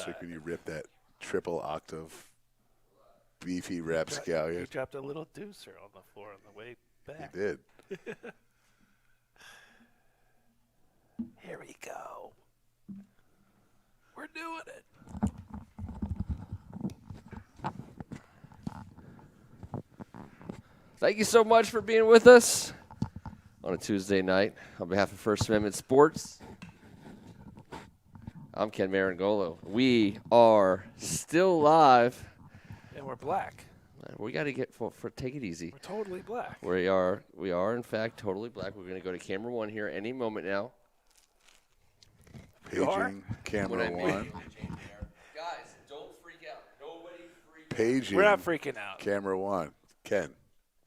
last week when you ripped that triple octave beefy rapscallion. You dropped a little deucer on the floor on the way back. You did. Here we go. We're doing it. Thank you so much for being with us on a Tuesday night. On behalf of First Amendment Sports, I'm Ken Marangolo. We are still live. And we're black. We got to get take it easy. We're totally black. We are in fact totally black. We're going to go to camera 1 here any moment now. Paging camera 1. Guys, don't freak out. Nobody freak out. Paging. We're not freaking out. Camera 1. Ken.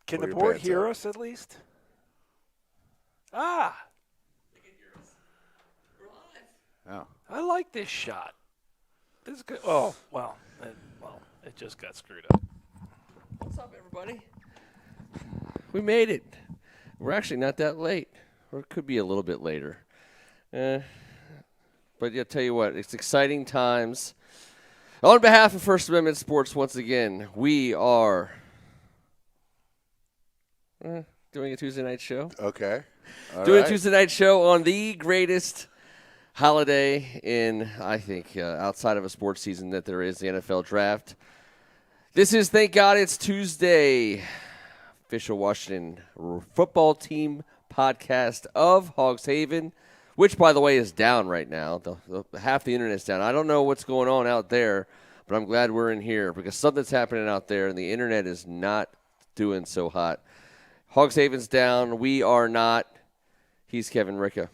Can pull the your board pants hear up. us at least? Ah, They can hear us. We're live. Oh. I like this shot. This is good. Oh, well, it just got screwed up. What's up, everybody? We made it. We're actually not that late. Or it could be a little bit later. But I'll tell you what, it's exciting times. On behalf of First Amendment Sports, once again, we are doing a Tuesday night show. Okay. All Doing right. a Tuesday night show on the greatest holiday in, I think, outside of a sports season that there is, the NFL Draft. This is, thank God, it's Tuesday. Official Washington football team podcast of Hogs Haven, which, by the way, is down right now. Half the internet's down. I don't know what's going on out there, but I'm glad we're in here because something's happening out there, and the internet is not doing so hot. Hogs Haven's down. We are not. He's Kevin Ricka.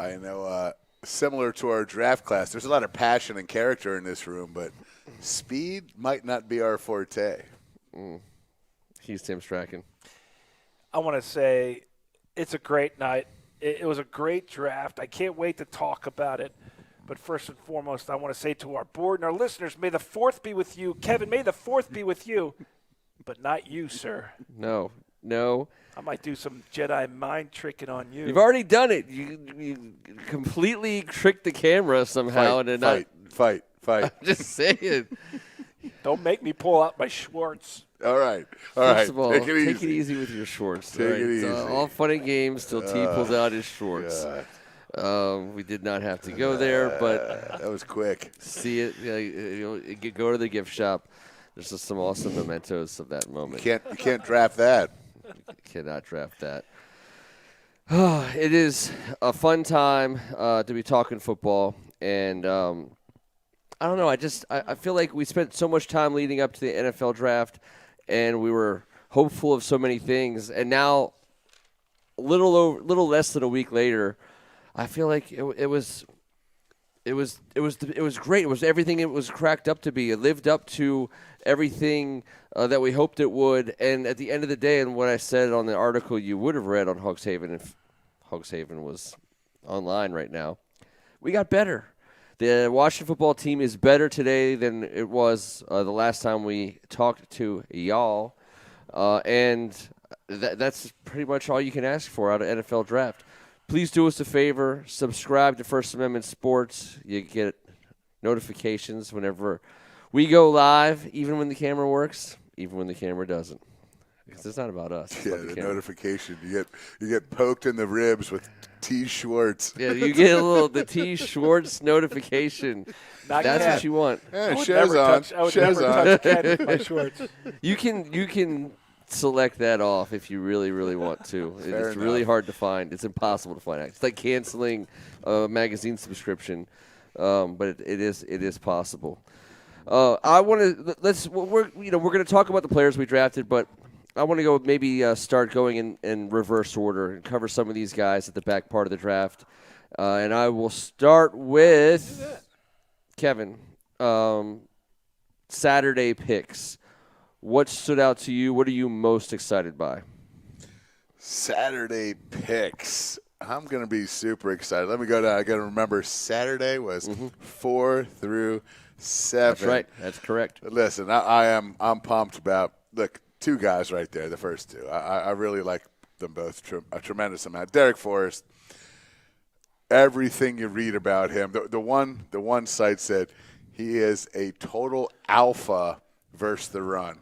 I know, similar to our draft class, there's a lot of passion and character in this room, but speed might not be our forte. He's Tim Strachan. I want to say it's a great night. It was a great draft. I can't wait to talk about it. But first and foremost, I want to say to our board and our listeners, may the 4th be with you. Kevin, may the 4th be with you, but not you, sir. No. I might do some Jedi mind tricking on you. You've already done it. You completely tricked the camera somehow. Fight. I'm just saying. Don't make me pull out my Schwartz. All right. First of all, Take it take it easy with your shorts. Take it easy. All fun and games till T pulls out his shorts. We did not have to go there, but that was quick. see it. Go to the gift shop. There's just some awesome mementos of that moment. You can't draft that. Cannot draft that. It is a fun time to be talking football, and I don't know. I feel like we spent so much time leading up to the NFL draft, and we were hopeful of so many things, and now a little less than a week later, I feel like it was great. It was everything it was cracked up to be. It lived up to everything that we hoped it would. And at the end of the day, and what I said on the article you would have read on Hogs Haven if Hogs Haven was online right now, we got better. The Washington football team is better today than it was the last time we talked to y'all. And that's pretty much all you can ask for out of NFL draft. Please do us a favor. Subscribe to First Amendment Sports. You get notifications whenever we go live, even when the camera works, even when the camera doesn't. Because it's not about us. It's about The camera. notification. You get poked in the ribs with T. Schwartz. Yeah, you get the T. Schwartz notification. Not That's Ken. what you want. Yeah, I would show's never on. touch. I would Show's never on. touch Ken with my Schwartz. You can select that off if you really, really want to. Fair It's really enough. hard to find. It's impossible to find. It's like canceling a magazine subscription, but it is possible. I want to we're going to talk about the players we drafted, but I want to go maybe start going in reverse order and cover some of these guys at the back part of the draft. And I will start with Kevin. Saturday picks. What stood out to you? What are you most excited by? Saturday picks. I'm going to be super excited. Let me go down. I got to remember Saturday was 4 through 7. That's right. That's correct. Listen, I'm pumped about two guys right there, the first two. I really like them both a tremendous amount. Derek Forrest, everything you read about him, the one site said he is a total alpha versus the run.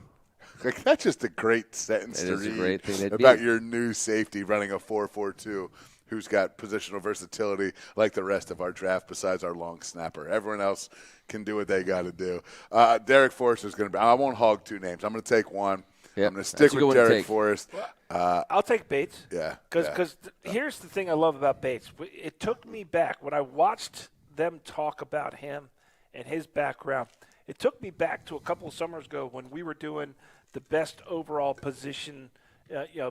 Like, that's just a great sentence It to is a read great thing to about be. your new safety running a 4.42 who's got positional versatility like the rest of our draft besides our long snapper. Everyone else can do what they got to do. Derek Forrest is going to be – I won't hog two names. I'm going to take one. Yep. I'm going to stick That's a good with one to Derek take. Forrest. I'll take Bates. Yeah. Because here's the thing I love about Bates. It took me back when I watched them talk about him and his background. It took me back to a couple of summers ago when we were doing the best overall position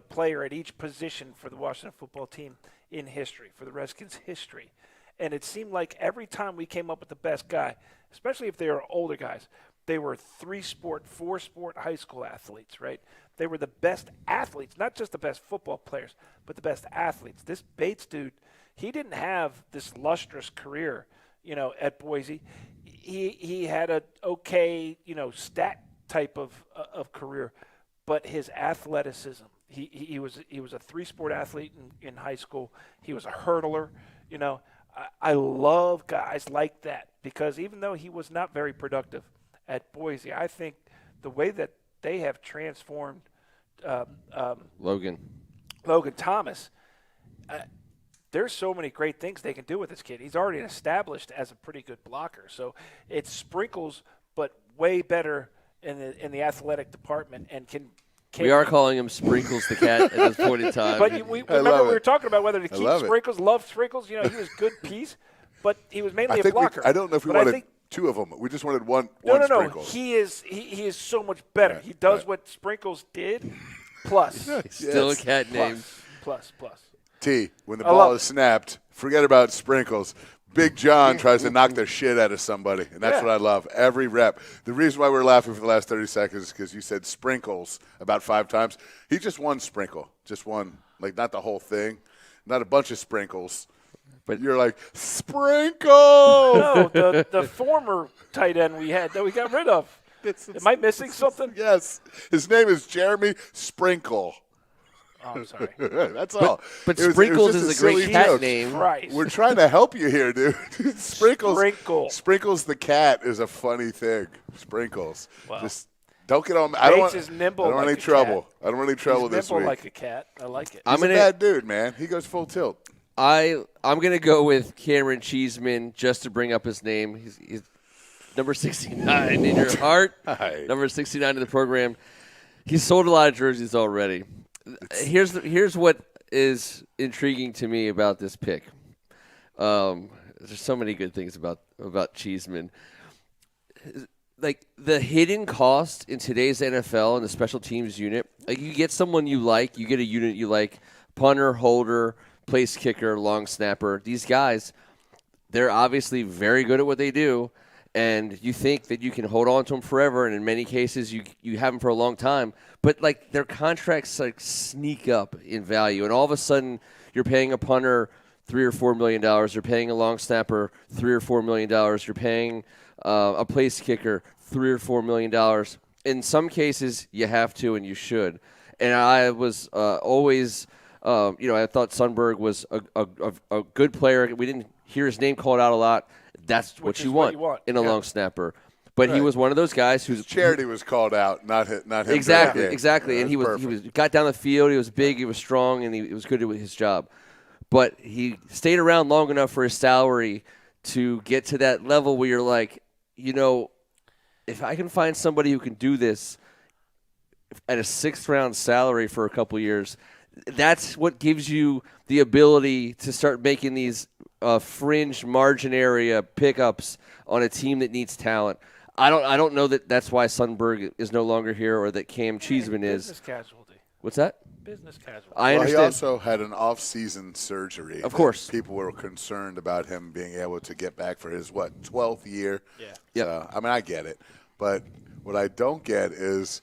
player at each position for the Washington football team in history, for the Redskins' history. And it seemed like every time we came up with the best guy, especially if they were older guys, they were 3-sport, 4-sport high school athletes, right? They were the best athletes, not just the best football players, but the best athletes. This Bates dude, he didn't have this lustrous career, at Boise. He had a okay, stat type of career, but his athleticism. He was a 3-sport athlete in high school. He was a hurdler. I love guys like that because even though he was not very productive at Boise, I think the way that they have transformed Logan Thomas, there's so many great things they can do with this kid. He's already established as a pretty good blocker. So it's sprinkles, but way better in the athletic department and can. We are calling him Sprinkles the cat at this point in time. But we were talking about whether to keep Sprinkles. Love Sprinkles. He was good piece, but he was mainly a blocker. I don't know if we wanted two of them. We just wanted one. No. Sprinkle. He is so much better. He does what Sprinkles did. Plus, still a cat name. Plus. T, when the ball is snapped, forget about Sprinkles. Big John tries to knock the shit out of somebody, and that's what I love. Every rep. The reason why we're laughing for the last 30 seconds is because you said Sprinkles about 5 times. He just one sprinkle. Just one. Like, not the whole thing. Not a bunch of sprinkles. But you're like, Sprinkle! No, the former tight end we had that we got rid of. Am I missing something? Yes. His name is Jeremy Sprinkle. Oh, I'm sorry. That's all. But Sprinkles is a great cat joke. name. Christ. We're trying to help you here, dude. Sprinkles the cat is a funny thing. Sprinkles. Wow. Just don't get on. Bates is nimble. I don't want any trouble. I don't want any trouble this nimble week. like a cat. I like it. He's a bad dude, man. He goes full tilt. I'm gonna go with Cameron Cheeseman just to bring up his name. He's number 69 in your heart. Hi. Number 69 in the program. He's sold a lot of jerseys already. Here's what is intriguing to me about this pick. There's so many good things about Cheeseman. Like the hidden cost in today's NFL and the special teams unit. Like you get someone you like, you get a unit you like, punter, holder, place kicker, long snapper. These guys, they're obviously very good at what they do. And you think that you can hold on to them forever, and in many cases you have them for a long time. But like their contracts like sneak up in value, and all of a sudden you're paying a punter $3 or $4 million. You're paying a long snapper $3 or $4 million. You're paying a place kicker $3 or $4 million. In some cases, you have to, and you should. And I was always, I thought Sundberg was a good player. We didn't hear his name called out a lot. That's what you want in a long snapper. But he was one of those guys whose charity was called out, not him. Exactly. Yeah, and he was got down the field. He was big. He was strong, and he was good at his job. But he stayed around long enough for his salary to get to that level where you're like, if I can find somebody who can do this at a 6th-round salary for a couple years, that's what gives you the ability to start making these fringe margin area pickups on a team that needs talent. I don't know that that's why Sundberg is no longer here or that Cam Cheeseman is. Business casualty. What's that? Business casualty. I understand. He also had an off-season surgery. Of course. People were concerned about him being able to get back for his, 12th year? Yeah. So, I get it. But what I don't get is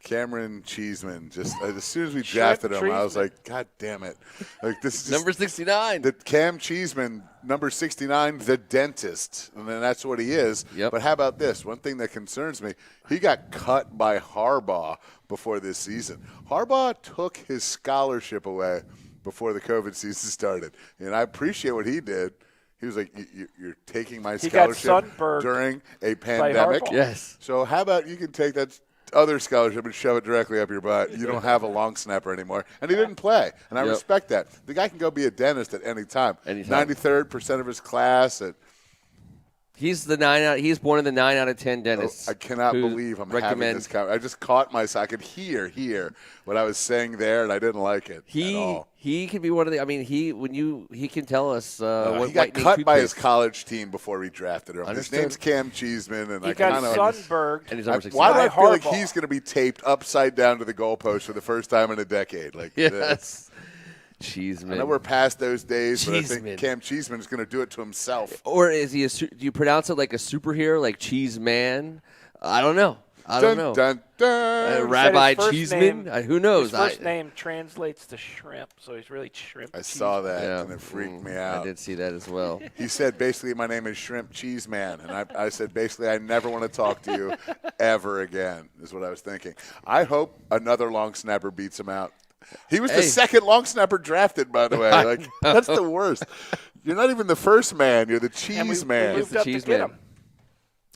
Cameron Cheeseman. Just as soon as we drafted him, I was like, God damn it! Like this is just, number 69. The Cam Cheeseman, number 69, the dentist, and then that's what he is. Yep. But how about this? One thing that concerns me: he got cut by Harbaugh before this season. Harbaugh took his scholarship away before the COVID season started, and I appreciate what he did. He was like, "You're taking my He got scholarship sunburned during a pandemic. Harbaugh. Yes. So how about you can take that other scholarship and shove it directly up your butt? You don't have a long snapper anymore." And he didn't play, and I respect that. The guy can go be a dentist at any time. 93rd percent of his class. He's one of the 9 out of 10 dentists. I cannot believe I'm having this conversation. I just caught myself. I could hear what I was saying there, and I didn't like it at all. He can be one of the. I mean, he can tell us what he got cut by his college team before we drafted him. His name's Cam Cheeseman, and he got sunburned. And he's number 16. Why do I feel like he's going to be taped upside down to the goalpoast for the first time in a decade? Like this. Cheeseman. I know we're past those days, but I think Cam Cheeseman is going to do it to himself. Or is he? Do you pronounce it like a superhero, like Cheese Man? I don't know. Dun, dun. Rabbi Cheeseman? Who knows? His first name translates to shrimp, so he's really Shrimp. I saw that, and it freaked me out. I did see that as well. He said, basically, my name is Shrimp Cheese Man. And I said, basically, I never want to talk to you ever again, is what I was thinking. I hope another long snapper beats him out. He was the second long snapper drafted, by the way. Like that's the worst. You're not even the first man. You're the cheese man. We moved up to get him.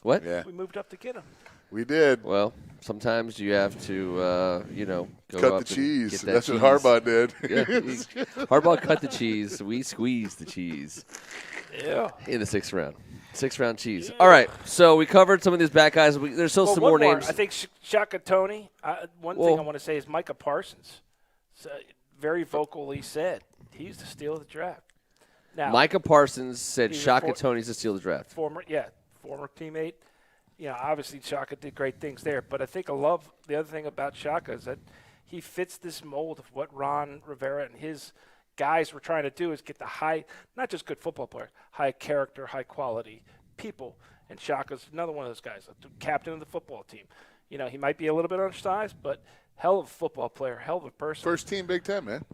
What? Yeah. We moved up to get him. We did. Well, sometimes you have to, go cut up the cheese. And get That's cheese. what Harbaugh did. Yeah, Harbaugh cut the cheese. We squeezed the cheese. Yeah. In the 6th round. 6th round cheese. Yeah. All right. So we covered some of these back guys. There's still some more names. I think Shaka Tony. One thing I want to say is Micah Parsons. Very vocally said he's the steal of the draft. Now, Micah Parsons said Shaka Tony's the steal of the draft. Former teammate. Obviously Shaka did great things there, but I think I love the other thing about Shaka is that he fits this mold of what Ron Rivera and his guys were trying to do is get the high, not just good football players, high character, high quality people. And Shaka's another one of those guys, the captain of the football team. He might be a little bit undersized, but hell of a football player, hell of a person. First team Big Ten, man.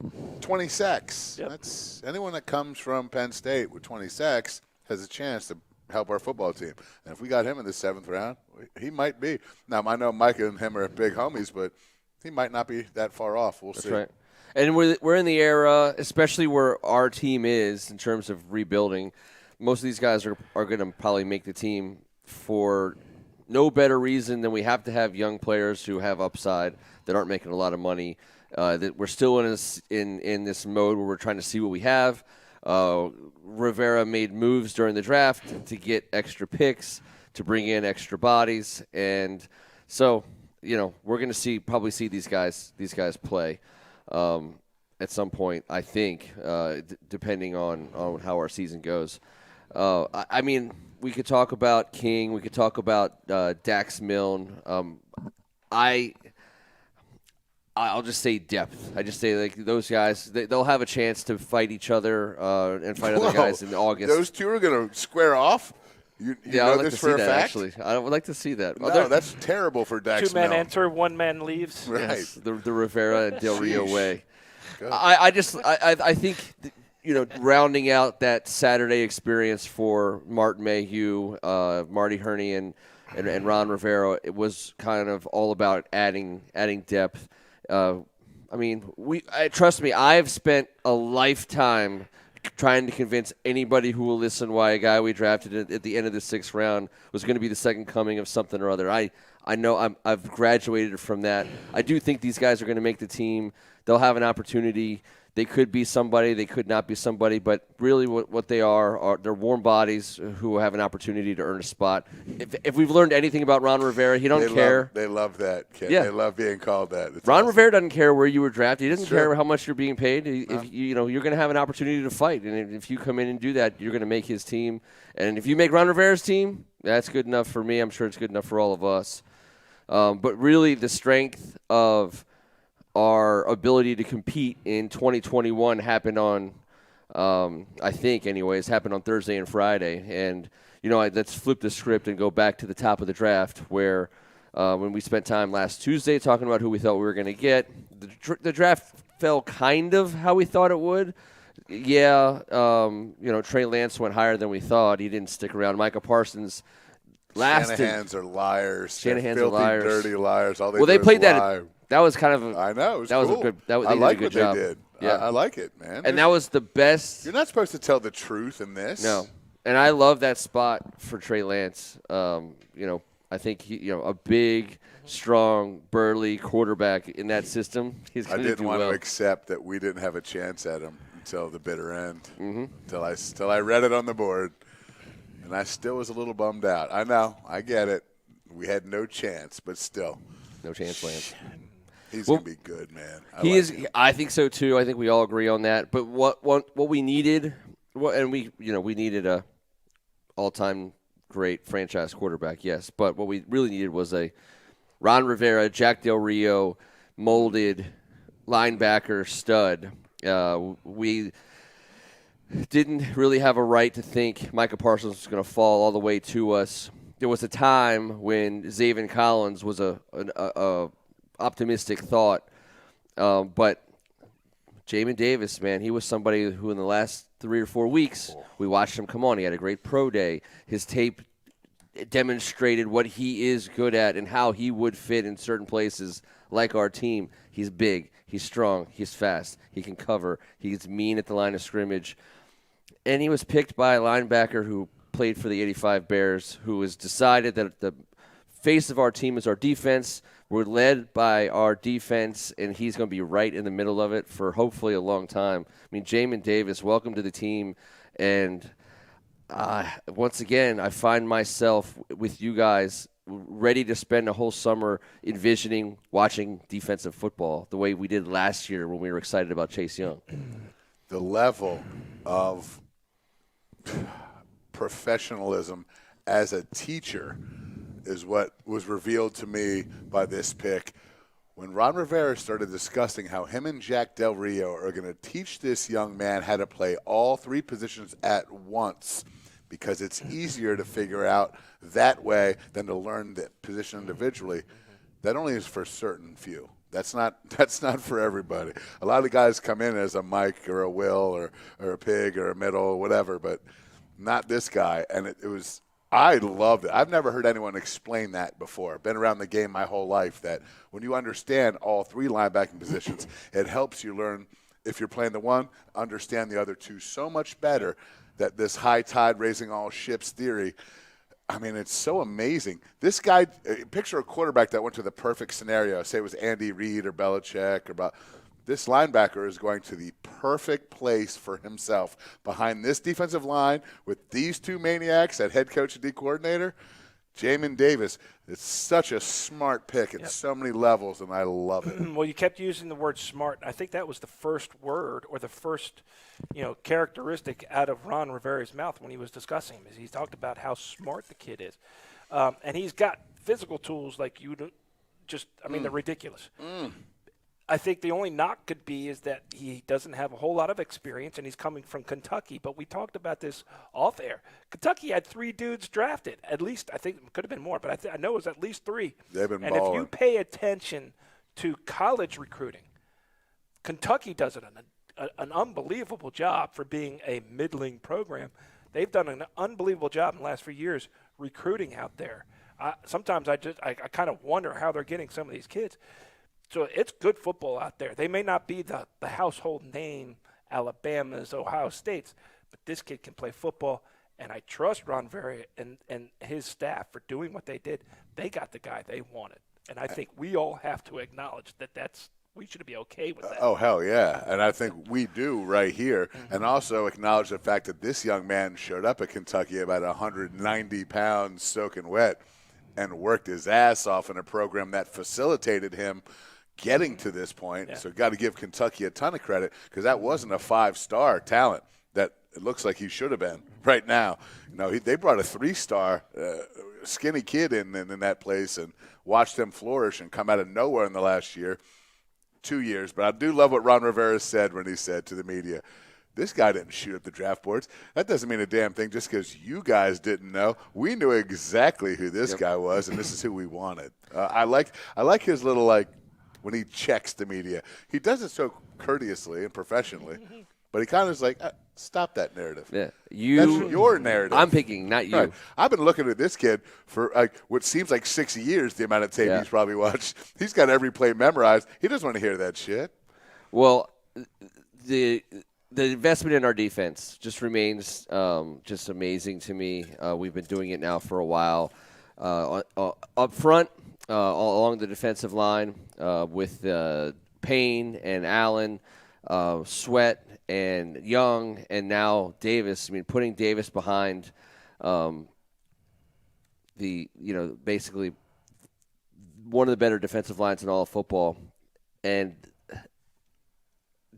20 sacks. Yep. That's anyone that comes from Penn State with 20 sacks has a chance to help our football team. And if we got him in the 7th round, he might be. Now, I know Micah and him are big homies, but he might not be that far off. We'll see. That's right. And we're in the era, especially where our team is in terms of rebuilding. Most of these guys are going to probably make the team for no better reason than we have to have young players who have upside that aren't making a lot of money. That we're still in this mode where we're trying to see what we have. Rivera made moves during the draft to get extra picks, to bring in extra bodies, and so we're going to probably see these guys play at some point. I think, depending on how our season goes. I mean, we could talk about King. We could talk about Dax Milne. I'll just say depth. I just say like those guys, they'll have a chance to fight each other and fight other guys in August. Those two are going to square off? You yeah, know I'd like this to for see a that, fact? actually. I would like to see that. No, that's terrible for Dax 2 men Milne. enter, 1 man leaves. Right. Yes, the Rivera and Del Rio Sheesh. way. Good. I think rounding out that Saturday experience for Martin Mayhew, Marty Herney, and Ron Rivera, it was kind of all about adding depth. Trust me, I've spent a lifetime trying to convince anybody who will listen why a guy we drafted at the end of the 6th round was going to be the second coming of something or other. I know I've graduated from that. I do think these guys are going to make the team. They'll have an opportunity. They could be somebody. They could not be somebody. But really what they are they're warm bodies who have an opportunity to earn a spot. If we've learned anything about Ron Rivera, he don't care. They love that, kid. Yeah. They love being called that. It's Ron awesome. Rivera doesn't care where you were drafted. He doesn't Sure. care how much you're being paid. If you're going to have an opportunity to fight, and if you come in and do that, you're going to make his team. And if you make Ron Rivera's team, that's good enough for me. I'm sure it's good enough for all of us. But really, the strength of our ability to compete in 2021 happened on, I think anyways, happened on Thursday and Friday. And, let's flip the script and go back to the top of the draft where when we spent time last Tuesday talking about who we thought we were going to get, the draft fell kind of how we thought it would. Yeah, Trey Lance went higher than we thought. He didn't stick around. Micah Parsons lasted. Shanahan's are liars. Shanahan's filthy, are liars. dirty liars. All They do played is that. lie. That was kind of. I know. It was that cool. was a good. They I did like a good what job. they did. Yeah, I like it, man. and that was the best. You're not supposed to tell the truth in this. No, And I love that spot for Trey Lance. I think he, a big, strong, burly quarterback in that system. He's going to do well. I didn't want to accept that we didn't have a chance at him until the bitter end. Until I read it on the board, and I still was a little bummed out. I know, I get it. We had no chance, but still, no chance, Lance. He's going to be good, man. I think so too. I think we all agree on that. But what we needed, we needed a all-time great franchise quarterback, yes. But what we really needed was a Ron Rivera, Jack Del Rio, molded linebacker stud. We didn't really have a right to think Micah Parsons was going to fall all the way to us. There was a time when Zaven Collins was a optimistic thought, but Jamin Davis, man, he was somebody who in the last 3 or 4 weeks we watched him come on. He had a great pro day. His tape demonstrated what he is good at and how he would fit in certain places like our team. He's big, he's strong, he's fast, he can cover, he's mean at the line of scrimmage. And he was picked by a linebacker who played for the 85 Bears, who has decided that the face of our team is our defense. We're led by our defense, and he's going to be right in the middle of it for hopefully a long time. I mean, Jamin Davis, welcome to the team. And once again, I find myself with you guys ready to spend a whole summer envisioning watching defensive football the way we did last year when we were excited about Chase Young. The level of professionalism as a teacher is what was revealed to me by this pick. When Ron Rivera started discussing how him and Jack Del Rio are going to teach this young man how to play all 3 positions at once because it's easier to figure out that way than to learn the position individually, that only is for a certain few. That's not for everybody. A lot of the guys come in as a Mike or a Will or a Pig or a Middle or whatever, but not this guy. And it was – I loved it. I've never heard anyone explain that before. Been around the game my whole life that when you understand all 3 linebacking positions, it helps you learn, if you're playing the one, understand the other 2 so much better that this high tide raising all ships theory, I mean, it's so amazing. This guy, picture a quarterback that went to the perfect scenario. Say it was Andy Reid or Belichick or this linebacker is going to the perfect place for himself behind this defensive line with these 2 maniacs at head coach and D coordinator. Jamin Davis, it's such a smart pick at so many levels, and I love it. Well, you kept using the word smart. I think that was the first word or the first, characteristic out of Ron Rivera's mouth when he was discussing him. Is he talked about how smart the kid is, and he's got physical tools like you do. They're ridiculous. I think the only knock could be is that he doesn't have a whole lot of experience, and he's coming from Kentucky. But we talked about this off air. Kentucky had 3 dudes drafted. At least, I think it could have been more, but I know it was at least 3. They've been balling. If you pay attention to college recruiting, Kentucky does an unbelievable job for being a middling program. They've done an unbelievable job in the last few years recruiting out there. Sometimes I kind of wonder how they're getting some of these kids. So it's good football out there. They may not be the household name, Alabama's, Ohio State's, but this kid can play football, and I trust Ron Rivera and his staff for doing what they did. They got the guy they wanted, and I think we all have to acknowledge we should be okay with that. Oh, hell yeah, and I think we do right here, and also acknowledge the fact that this young man showed up at Kentucky about 190 pounds soaking wet and worked his ass off in a program that facilitated him getting to this point. Yeah. So got to give Kentucky a ton of credit because that wasn't a 5-star talent that it looks like he should have been right now. They brought a 3-star skinny kid in that place and watched him flourish and come out of nowhere in the last 2 years. But I do love what Ron Rivera said when he said to the media, this guy didn't shoot at the draft boards. That doesn't mean a damn thing just because you guys didn't know. We knew exactly who this guy was, and this is who we wanted. I like his little, when he checks the media. He does it so courteously and professionally, but he kind of is like, stop that narrative. Yeah, that's your narrative. I'm picking, not you. Right. I've been looking at this kid for what seems like 6 years, the amount of tape he's probably watched. He's got every play memorized. He doesn't want to hear that shit. Well, the the investment in our defense just remains just amazing to me. We've been doing it now for a while. Up front, along the defensive line, with Payne and Allen, Sweat and Young, and now Davis. I mean, putting Davis behind basically one of the better defensive lines in all of football, and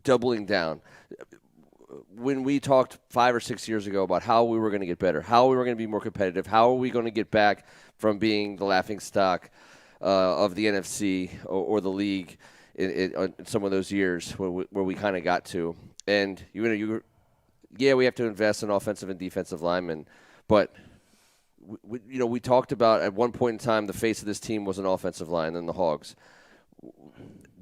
doubling down. When we talked 5 or 6 years ago about how we were going to get better, how we were going to be more competitive, how are we going to get back from being the laughingstock of the NFC or the league in some of those years where we kind of got to. And, we have to invest in offensive and defensive linemen, but we talked about at one point in time the face of this team was an offensive line and the Hogs.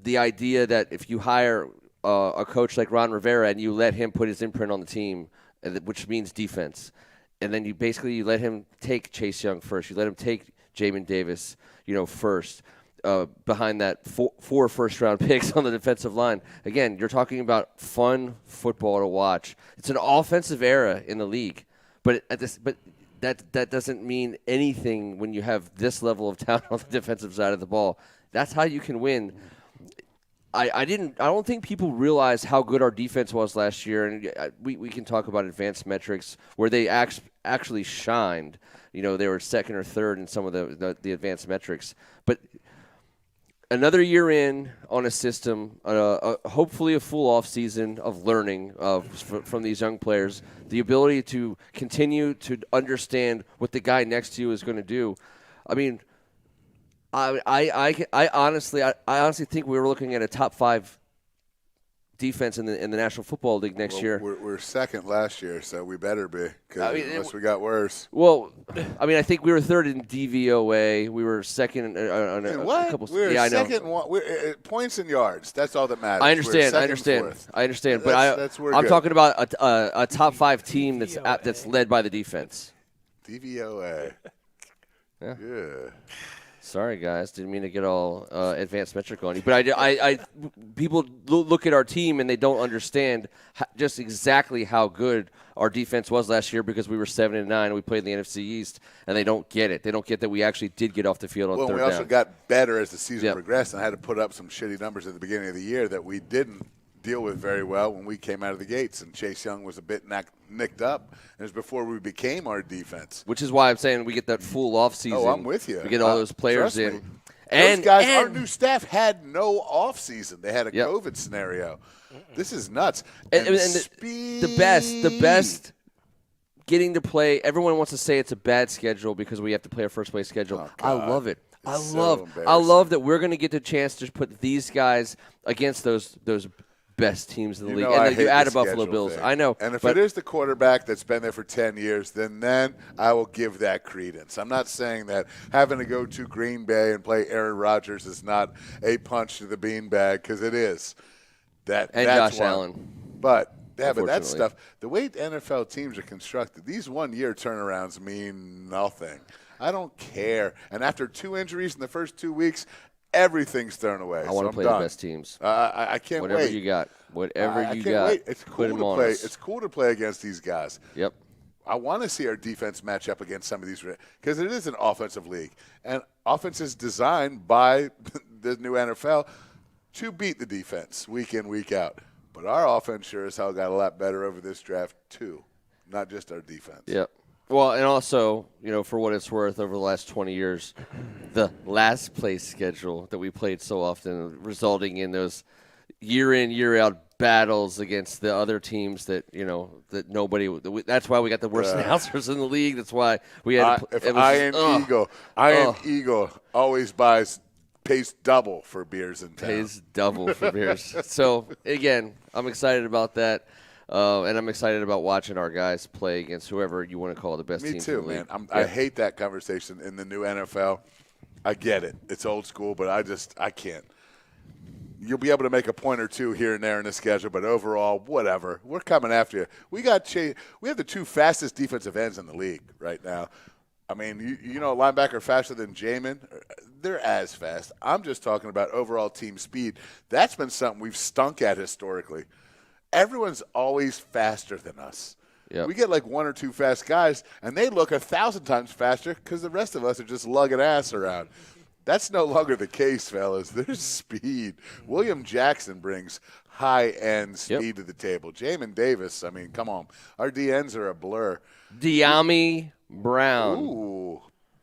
The idea that if you hire a coach like Ron Rivera and you let him put his imprint on the team, which means defense, and then you let him take Chase Young first, you let him take Jamin Davis, first, behind that four first-round picks on the defensive line. Again, you're talking about fun football to watch. It's an offensive era in the league, but that doesn't mean anything when you have this level of talent on the defensive side of the ball. That's how you can win. I don't think people realize how good our defense was last year, and we can talk about advanced metrics where they actually shined. They were second or third in some of the advanced metrics. But another year in on a system, hopefully a full off season of learning from these young players, the ability to continue to understand what the guy next to you is going to do. I mean, I honestly think we were looking at a top 5 defense in the National Football League next year. We're second last year, so we better be, unless we got worse. Well, I think we were third in DVOA. We were second on a couple. We were second. Points and yards. That's all that matters. I understand. But I'm talking about a top 5 team that's led by the defense. DVOA. Yeah. Sorry, guys. Didn't mean to get all advanced metric on you. But people look at our team and they don't understand just exactly how good our defense was last year because we were 7-9 and we played in the NFC East, and they don't get it. They don't get that we actually did get off the field on third down. Well, we also got better as the season progressed and had to put up some shitty numbers at the beginning of the year that we didn't deal with very well when we came out of the gates, and Chase Young was a bit nicked up. It was before we became our defense. Which is why I'm saying we get that full off season. Oh, I'm with you. We get all those players in. And those guys, our new staff had no off season. They had a COVID scenario. This is nuts. And the best getting to play. Everyone wants to say it's a bad schedule because we have to play a first place schedule. Oh, I love it. I love that we're going to get the chance to put these guys against those best teams in the league. And then you add a Buffalo Bills. I know. And if it is the quarterback that's been there for 10 years, then I will give that credence. I'm not saying that having to go to Green Bay and play Aaron Rodgers is not a punch to the beanbag, because it is. That's Josh Allen. But that stuff, the way NFL teams are constructed, these one-year turnarounds mean nothing. I don't care. And after 2 injuries in the first 2 weeks, everything's thrown away. I want to play the best teams. I can't wait. Whatever you got. Whatever you got. Wait. It's cool to play. It's cool to play against these guys. Yep. I want to see our defense match up against some of these, because it is an offensive league, and offense is designed by the new NFL to beat the defense week in, week out. But our offense sure as hell got a lot better over this draft too, not just our defense. Yep. Well, and also, for what it's worth, over the last 20 years, the last place schedule that we played so often, resulting in those year in, year out battles against the other teams that, that nobody – that's why we got the worst announcers in the league. That's why we had – Eagle always pays double for beers in town. Pays double for beers. So, again, I'm excited about that. And I'm excited about watching our guys play against whoever you want to call the best team. Me too, man. I hate that conversation in the new NFL. I get it. It's old school, but I can't. You'll be able to make a point or two here and there in the schedule, but overall, whatever. We're coming after you. We have the 2 fastest defensive ends in the league right now. I mean, a linebacker faster than Jamin? They're as fast. I'm just talking about overall team speed. That's been something we've stunk at historically. everyone's always faster than us. Yep. We get like one or two fast guys, and they look 1,000 times faster because the rest of us are just lugging ass around. That's no longer the case, fellas. There's speed. William Jackson brings high-end speed to the table. Jamin Davis, I mean, come on. Our DNs are a blur. De'Ami Brown. Ooh,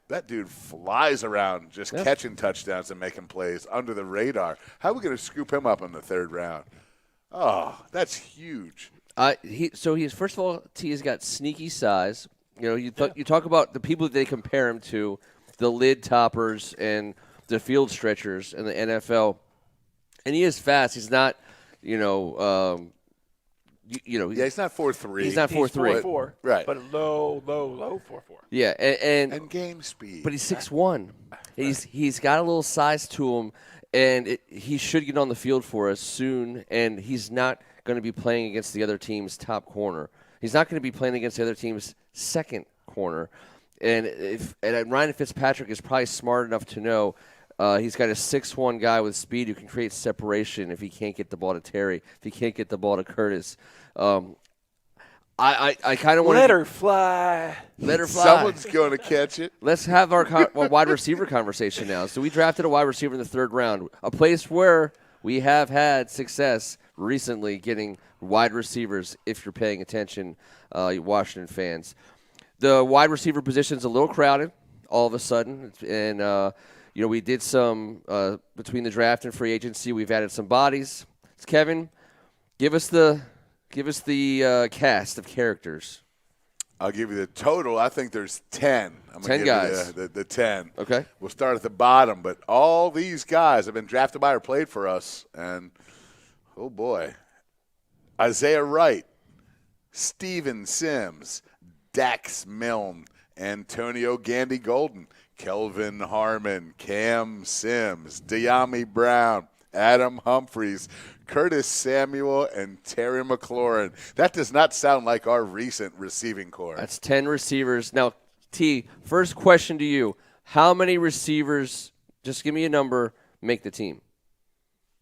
that dude flies around just catching touchdowns and making plays under the radar. How are we going to scoop him up in the third round? Oh, that's huge. He's first of all, T has got sneaky size. You know, you talk about the people that they compare him to, the lid toppers and the field stretchers in the NFL, and he is fast. He's not, he's not 4.3. He's not 4.3. 4.4, right? But low 4.4. Yeah, and game speed. But he's 6'1". He's got a little size to him, and he should get on the field for us soon. And he's not going to be playing against the other team's top corner. He's not going to be playing against the other team's second corner. And Ryan Fitzpatrick is probably smart enough to know he's got a 6'1" guy with speed who can create separation if he can't get the ball to Terry, if he can't get the ball to Curtis. I kind of want to let her fly. Let her fly. Someone's going to catch it. Let's have our wide receiver conversation now. So we drafted a wide receiver in the third round, a place where we have had success recently getting wide receivers, if you're paying attention, Washington fans. The wide receiver position's a little crowded all of a sudden, and we did some between the draft and free agency. We've added some bodies. Kevin, give us the cast of characters. I'll give you the total. I think there's 10. I'm 10 guys. The 10. Okay. We'll start at the bottom, but all these guys have been drafted by or played for us, and oh boy, Isaiah Wright, Steven Sims, Dax Milne, Antonio Gandy Golden, Kelvin Harmon, Cam Sims, De'Ami Brown, Adam Humphries, Curtis Samuel, and Terry McLaurin. That does not sound like our recent receiving core. That's 10 receivers. Now, T, first question to you. How many receivers, just give me a number, make the team?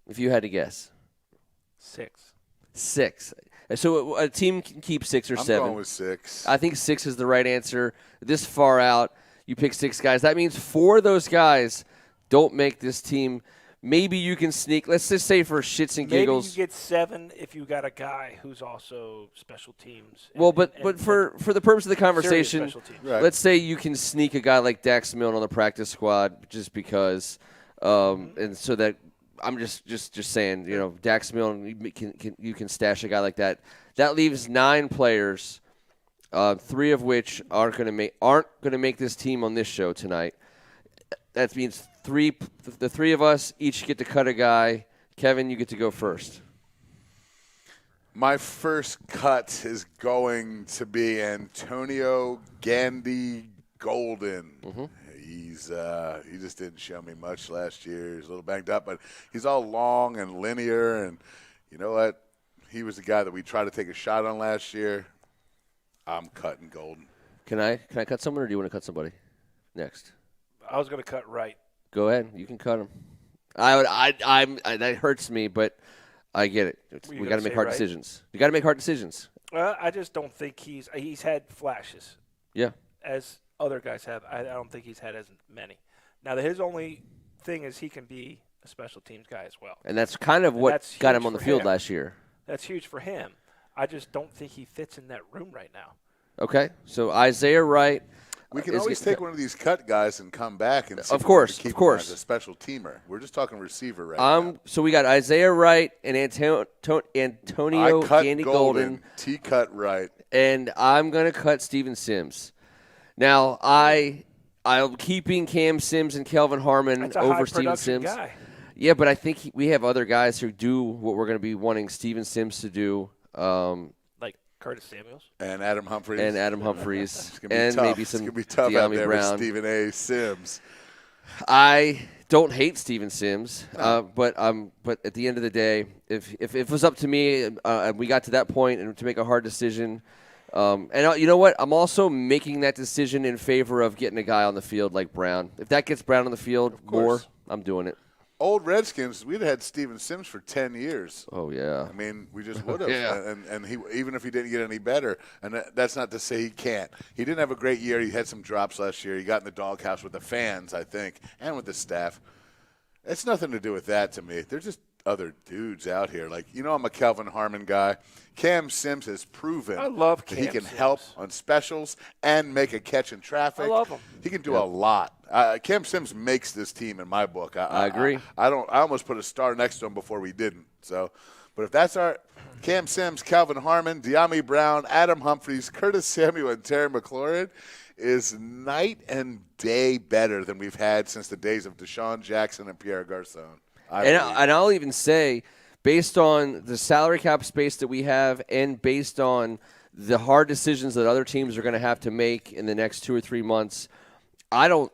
If you had to guess. 6. 6. So a team can keep 6 or 7. I'm going with 6. I think 6 is the right answer. This far out, you pick 6 guys. That means 4 of those guys don't make this team. Maybe you can sneak. Let's just say for shits and giggles. Maybe you get 7 if you got a guy who's also special teams. But for the purpose of the conversation, right. Let's say you can sneak a guy like Dax Milne on the practice squad just because, and so that I'm just saying, Dax Milne, you can stash a guy like that. That leaves 9 players, 3 of which aren't going to make this team on this show tonight. That means the 3 of us each get to cut a guy. Kevin, you get to go first. My first cut is going to be Antonio Gandy Golden. Mm-hmm. He just didn't show me much last year. He's a little banged up, but he's all long and linear. And you know what? He was the guy that we tried to take a shot on last year. I'm cutting Golden. Can I cut someone, or do you want to cut somebody next? I was going to cut Wright. Go ahead. You can cut him. That hurts me, but I get it. We got to make hard decisions. You got to make hard decisions. I just don't think he's had flashes. Yeah. As other guys have. I don't think he's had as many. Now, his only thing is he can be a special teams guy as well. And that's kind of what got him on the field last year. That's huge for him. I just don't think he fits in that room right now. Okay. So Isaiah Wright. We can always take one of these cut guys and come back and see of course, keep of course. him as a special teamer. We're just talking receiver right now. So we got Isaiah Wright and Antonio Gandy Golden. T cut Wright. And I'm going to cut Steven Sims. Now, I'm keeping Cam Sims and Kelvin Harmon over Steven Sims. Guy. Yeah, but I think we have other guys who do what we're going to be wanting Steven Sims to do. Like Curtis Samuels. And Adam Humphries. And maybe some It's going to be tough out there Brown. with Stephen A. Sims. I don't hate Steven Sims, but at the end of the day, if it was up to me, and we got to that point and to make a hard decision, and you know what? I'm also making that decision in favor of getting a guy on the field like Brown. If that gets Brown on the field more, I'm doing it. old Redskins, we'd had Steven Sims for 10 years. Oh, yeah. I mean, we just would have. Yeah. And he, even if he didn't get any better, and that's not to say he can't. He didn't have a great year. He had some drops last year. He got in the doghouse with the fans, I think, and with the staff. It's nothing to do with that to me. They're just other dudes out here. Like, I'm a Kelvin Harmon guy. Cam Sims has proven I love that Cam he can Sims. help on specials and make a catch in traffic. I love him. He can do a lot. Cam Sims makes this team in my book. I agree. I almost put a star next to him before we didn't. So, but if that's our Cam Sims, Calvin Harmon, De'Ami Brown, Adam Humphries, Curtis Samuel, and Terry McLaurin is night and day better than we've had since the days of Deshaun Jackson and Pierre Garçon. And I'll even say, based on the salary cap space that we have and based on the hard decisions that other teams are going to have to make in the next 2 or 3 months, I don't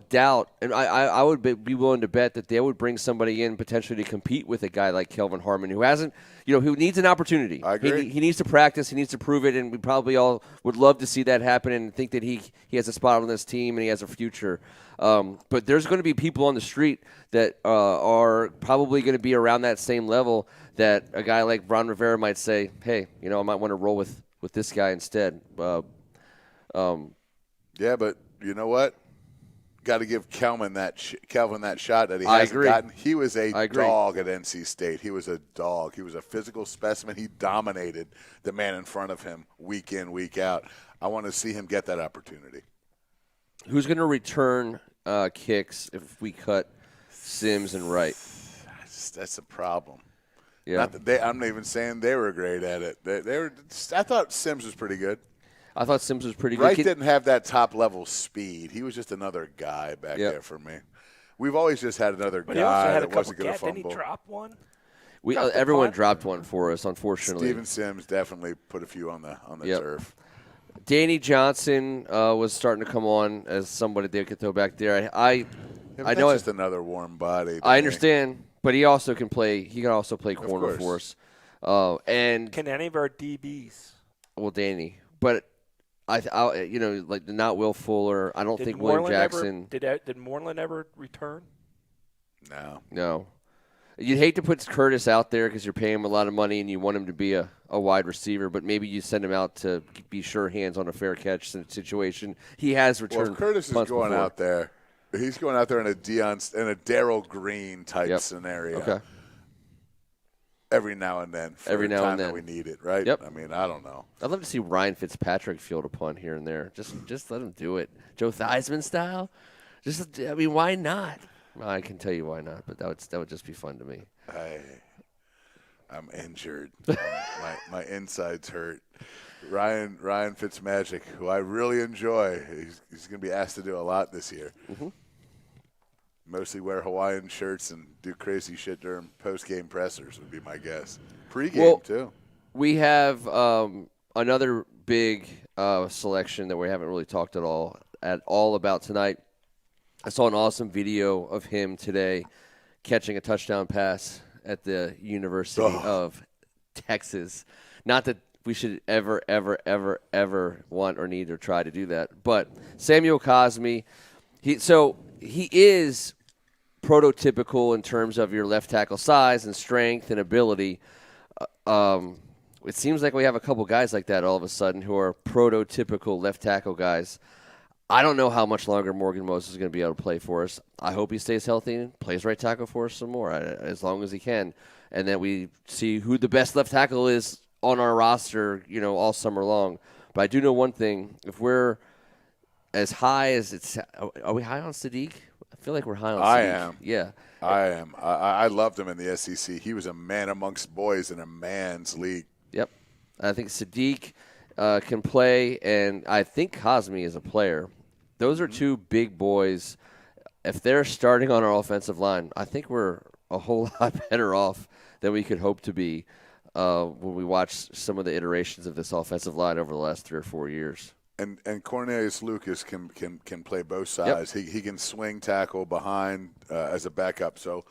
doubt, and I would be willing to bet that they would bring somebody in potentially to compete with a guy like Kelvin Harmon, who hasn't, who needs an opportunity. I agree. He needs to practice. He needs to prove it, and we probably all would love to see that happen and think that he has a spot on this team and he has a future. But there's going to be people on the street that are probably going to be around that same level that a guy like Ron Rivera might say, hey, I might want to roll with this guy instead. Yeah, but you know what? Got to give Kelvin that shot that he hasn't gotten. He was a dog at NC State. He was a dog. He was a physical specimen. He dominated the man in front of him week in, week out. I want to see him get that opportunity. Who's going to return kicks if we cut Sims and Wright? That's a problem. Yeah. I'm not even saying they were great at it. They were. I thought Sims was pretty good. I thought Sims was pretty good. Wright didn't have that top-level speed. He was just another guy back there for me. We've always just had another guy that wasn't going to fumble. Didn't he drop one? Everyone dropped one for us, unfortunately. Steven Sims definitely put a few on the turf. Danny Johnson was starting to come on as somebody they could throw back there. I know it's just another warm body. I understand, but he also can play. He can also play corner for us. And can any of our DBs? Well, Danny, but like not Will Fuller. I don't think William Jackson. Did Moreland ever return? No. You'd hate to put Curtis out there because you're paying him a lot of money and you want him to be a wide receiver, but maybe you send him out to be sure hands on a fair catch situation. He has returned. Well, if Curtis is going out there, he's going out there in a Darryl Green type scenario. Okay. Every now and then. For the time that we need it, right? Yep. I mean, I don't know. I'd love to see Ryan Fitzpatrick field a punt here and there. Just let him do it. Joe Theismann style. Why not? Well, I can tell you why not, but that would just be fun to me. I'm injured. my insides hurt. Ryan Fitzmagic, who I really enjoy, he's going to be asked to do a lot this year. Mm-hmm. Mostly wear Hawaiian shirts and do crazy shit during post-game pressers would be my guess. Pre-game, too. We have another big selection that we haven't really talked at all about tonight. I saw an awesome video of him today catching a touchdown pass at the University of Texas. Not that we should ever, ever, ever, ever want or need or try to do that. But Samuel Cosme, he is prototypical in terms of your left tackle size and strength and ability. It seems like we have a couple guys like that all of a sudden who are prototypical left tackle guys. I don't know how much longer Morgan Moses is going to be able to play for us. I hope he stays healthy and plays right tackle for us some more, as long as he can. And then we see who the best left tackle is on our roster, all summer long. But I do know one thing. If we're as high as it's – are we high on Sadiq? I feel like we're high on Sadiq. I am. Yeah. I am. I loved him in the SEC. He was a man amongst boys in a man's league. Yep. I think Sadiq can play, and I think Cosme is a player. Those are two big boys. If they're starting on our offensive line, I think we're a whole lot better off than we could hope to be when we watch some of the iterations of this offensive line over the last 3 or 4 years. And Cornelius Lucas can play both sides. Yep. He can swing tackle behind as a backup. So,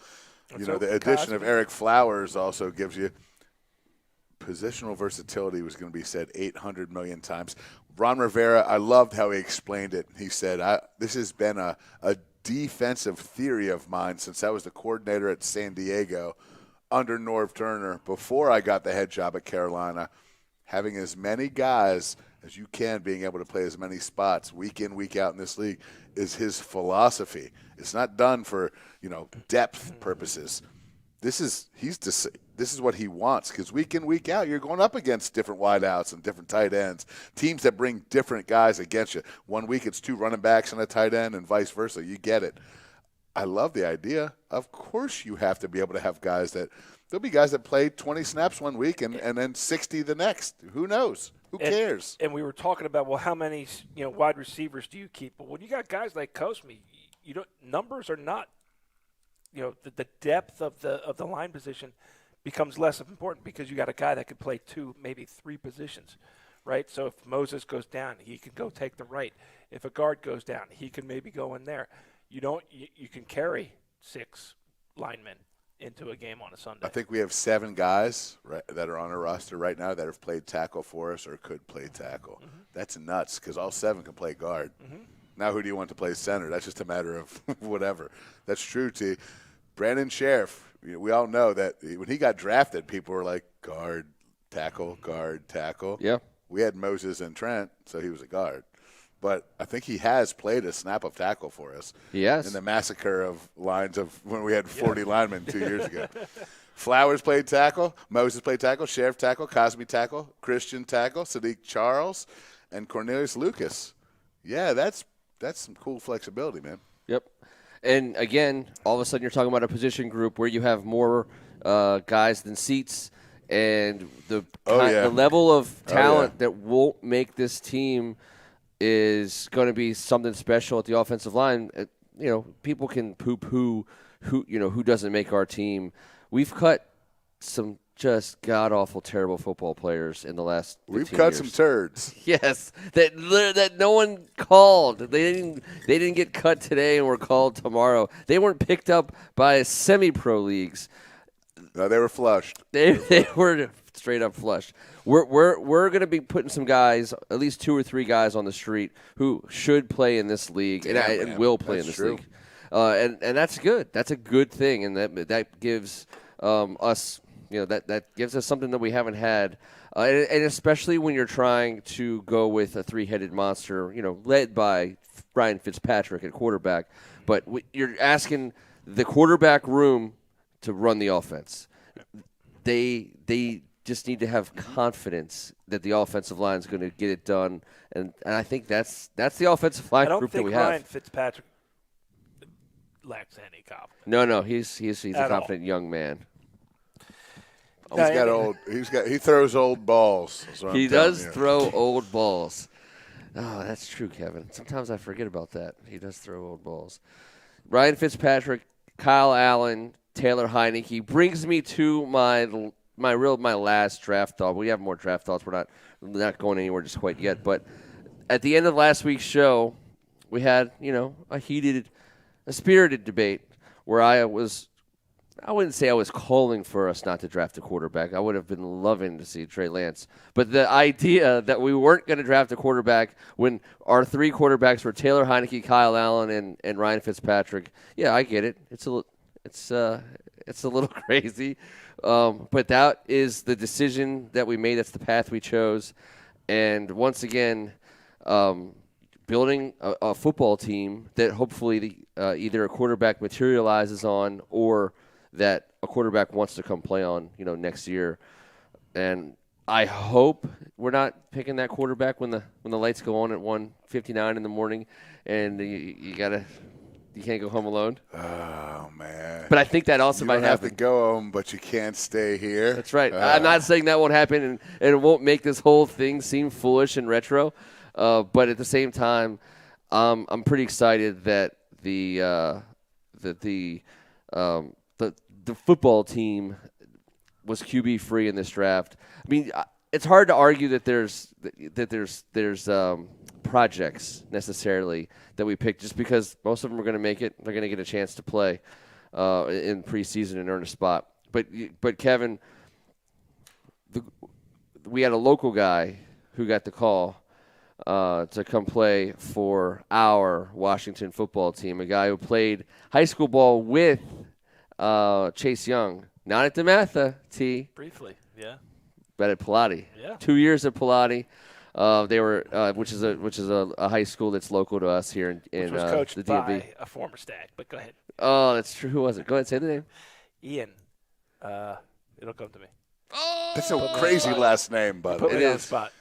the addition of Eric Flowers also gives you positional versatility. Was going to be said 800 million times. Ron Rivera, I loved how he explained it. He said, "This has been a defensive theory of mine since I was the coordinator at San Diego under Norv Turner before I got the head job at Carolina. Having as many guys as you can, being able to play as many spots week in, week out in this league is his philosophy. It's not done for, depth purposes. This is what he wants, because week in, week out, you're going up against different wideouts and different tight ends, teams that bring different guys against you. One week it's 2 running backs and a tight end and vice versa. You get it. I love the idea. Of course you have to be able to have guys there'll be guys that play 20 snaps one week and then 60 the next. Who knows? Who cares? And we were talking about, well, how many wide receivers do you keep? But when you got guys like Cosme, numbers are not, the depth of the line position becomes less important because you got a guy that could play 2, maybe 3 positions, right? So if Moses goes down, he can go take the right. If a guard goes down, he can maybe go in there. You can carry 6 linemen into a game on a Sunday. I think we have 7 guys that are on our roster right now that have played tackle for us or could play tackle. Mm-hmm. That's nuts because all 7 can play guard. Mm-hmm. Now who do you want to play center? That's just a matter of whatever. That's true, T. Brandon Sheriff, we all know that when he got drafted, people were like, guard, tackle, guard, tackle. Yeah. We had Moses and Trent, so he was a guard. But I think he has played a snap of tackle for us. Yes. In the massacre of lines of when we had 40 linemen 2 years ago. Flowers played tackle. Moses played tackle. Sheriff tackle. Cosby tackle. Christian tackle. Sadiq Charles. And Cornelius Lucas. Yeah, that's some cool flexibility, man. Yep. And, again, all of a sudden you're talking about a position group where you have more guys than seats. And the level of talent that won't make this team – is going to be something special at the offensive line. People can poo-poo who doesn't make our team. We've cut some just god-awful, terrible football players in the last 15 We've cut years. some turds. Yes, that no one called. They didn't get cut today and were called tomorrow. They weren't picked up by semi-pro leagues. No, they were flushed. They were straight up flushed. We're going to be putting some guys, at least 2 or 3 guys on the street who should play in this league and will play in this league. And that's good. That's a good thing, and that gives us that gives us something that we haven't had. And especially when you're trying to go with a 3-headed monster, led by Ryan Fitzpatrick at quarterback, but you're asking the quarterback room to run the offense. They just need to have confidence that the offensive line is going to get it done, and I think that's the offensive line group that we have. I don't think Ryan Fitzpatrick lacks any confidence. No, he's a confident young man. He throws old balls. He does throw old balls. Oh, that's true, Kevin. Sometimes I forget about that. He does throw old balls. Ryan Fitzpatrick, Kyle Allen, Taylor Heineke brings me to my last draft thought. We have more draft thoughts. We're not going anywhere just quite yet. But at the end of last week's show, we had a spirited debate where I wouldn't say I was calling for us not to draft a quarterback. I would have been loving to see Trey Lance. But the idea that we weren't going to draft a quarterback when our 3 quarterbacks were Taylor Heineke, Kyle Allen, and Ryan Fitzpatrick, yeah, I get it. It's a little crazy. But that is the decision that we made. That's the path we chose. And once again, building a football team that hopefully either a quarterback materializes on or that a quarterback wants to come play on, next year. And I hope we're not picking that quarterback when the lights go on at 1:59 in the morning and you can't go home alone. Oh, man. But I think that also might happen. You have to go home, but you can't stay here. That's right. I'm not saying that won't happen, and it won't make this whole thing seem foolish and retro. But at the same time, I'm pretty excited that the football team was QB free in this draft. I mean, it's hard to argue that there's projects necessarily that we picked just because most of them are going to make it. They're going to get a chance to play in preseason and earn a spot. But Kevin, we had a local guy who got the call to come play for our Washington football team, a guy who played high school ball with Chase Young. Not at DeMatha, T. Briefly, yeah. But at Pilati. Yeah. 2 years at Pilati. They were, which is a high school that's local to us here in Which was coached the DMV. by a former Stag, but go ahead. Oh, that's true. Who was it? Go ahead, say the name. Ian. It'll come to me. That's a crazy last name, by the Put way. me on the spot.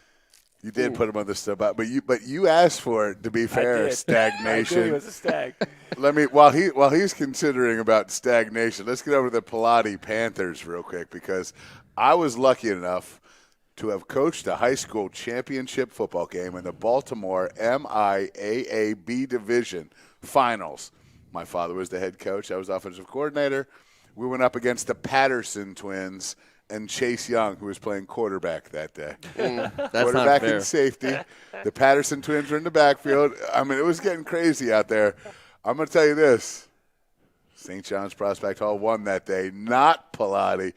You did put him on the spot, but you asked for it. To be fair, I did. stagnation. I knew he was a Stag. While he's considering about stagnation, let's get over to the Pilati Panthers real quick, because I was lucky enough to have coached a high school championship football game in the Baltimore MIAAB Division Finals. My father was the head coach. I was offensive coordinator. We went up against the Patterson twins and Chase Young, who was playing quarterback that day. That's Quarterback not fair. and safety. The Patterson twins were in the backfield. I mean, it was getting crazy out there. I'm going to tell you this. St. John's Prospect Hall won that day, not Pilati.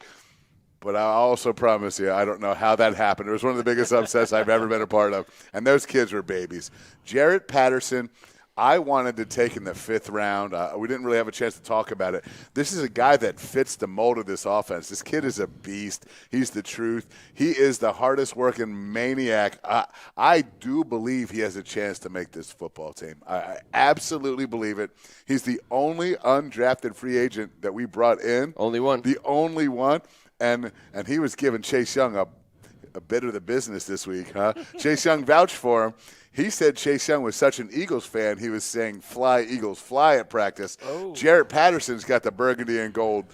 But I also promise you, I don't know how that happened. It was one of the biggest upsets I've ever been a part of. And those kids were babies. Jarrett Patterson, I wanted to take in the 5th round. We didn't really have a chance to talk about it. This is a guy that fits the mold of this offense. This kid is a beast. He's the truth. He is the hardest working maniac. I do believe he has a chance to make this football team. I absolutely believe it. He's the only undrafted free agent that we brought in. Only one. The only one. And he was giving Chase Young a bit of the business this week, huh? Chase Young vouched for him. He said Chase Young was such an Eagles fan, he was saying, "Fly, Eagles, fly" at practice. Oh. Jarrett Patterson's got the burgundy and gold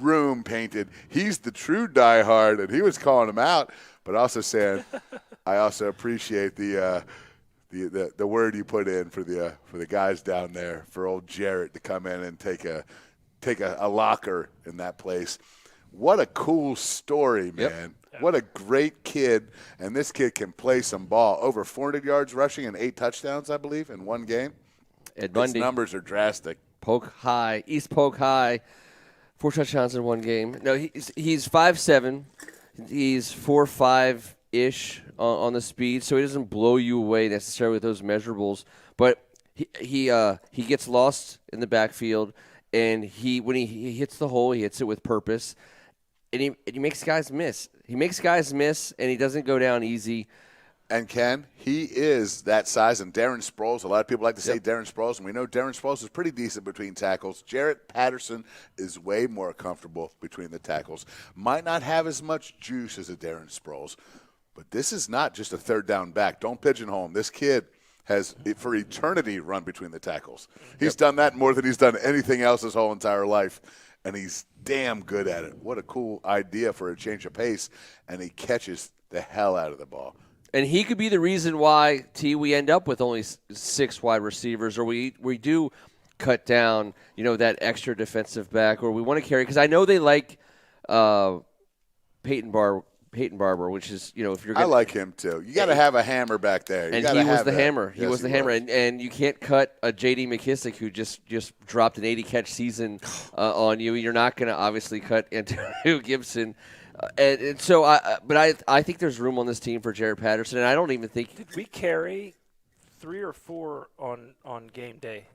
room painted. He's the true diehard, and he was calling him out, but also saying, I also appreciate the word you put in for the guys down there, for old Jarrett to come in and take a locker in that place. What a cool story, man. Yep. What a great kid. And this kid can play some ball. Over 400 yards rushing and 8 touchdowns, I believe, in one game. Ed Bundy. His numbers are drastic. Polk High, East Polk High, 4 touchdowns in one game. No, he's 5'7". He's 4'5" on the speed, so he doesn't blow you away necessarily with those measurables. But he gets lost in the backfield, and when he hits the hole, he hits it with purpose. And he makes guys miss. He makes guys miss, and he doesn't go down easy. And Ken, he is that size. And Darren Sproles, a lot of people like to say Darren Sproles, and we know Darren Sproles is pretty decent between tackles. Jarrett Patterson is way more comfortable between the tackles. Might not have as much juice as a Darren Sproles, but this is not just a third down back. Don't pigeonhole him. This kid has, for eternity, run between the tackles. He's done that more than he's done anything else his whole entire life. And he's damn good at it. What a cool idea for a change of pace. And he catches the hell out of the ball. And he could be the reason why, we end up with only 6 wide receivers, or we do cut down, that extra defensive back, or we want to carry. Because I know they like Peyton Barber, which is, if you're. I like him too. You got to have a hammer back there. And he was the hammer. He was the hammer, and you can't cut a J.D. McKissick who just dropped an 80-catch season on you. You're not going to obviously cut Antonio Gibson, and so I think there's room on this team for Jarrett Patterson, and I don't even think. Did we carry 3 or 4 on game day?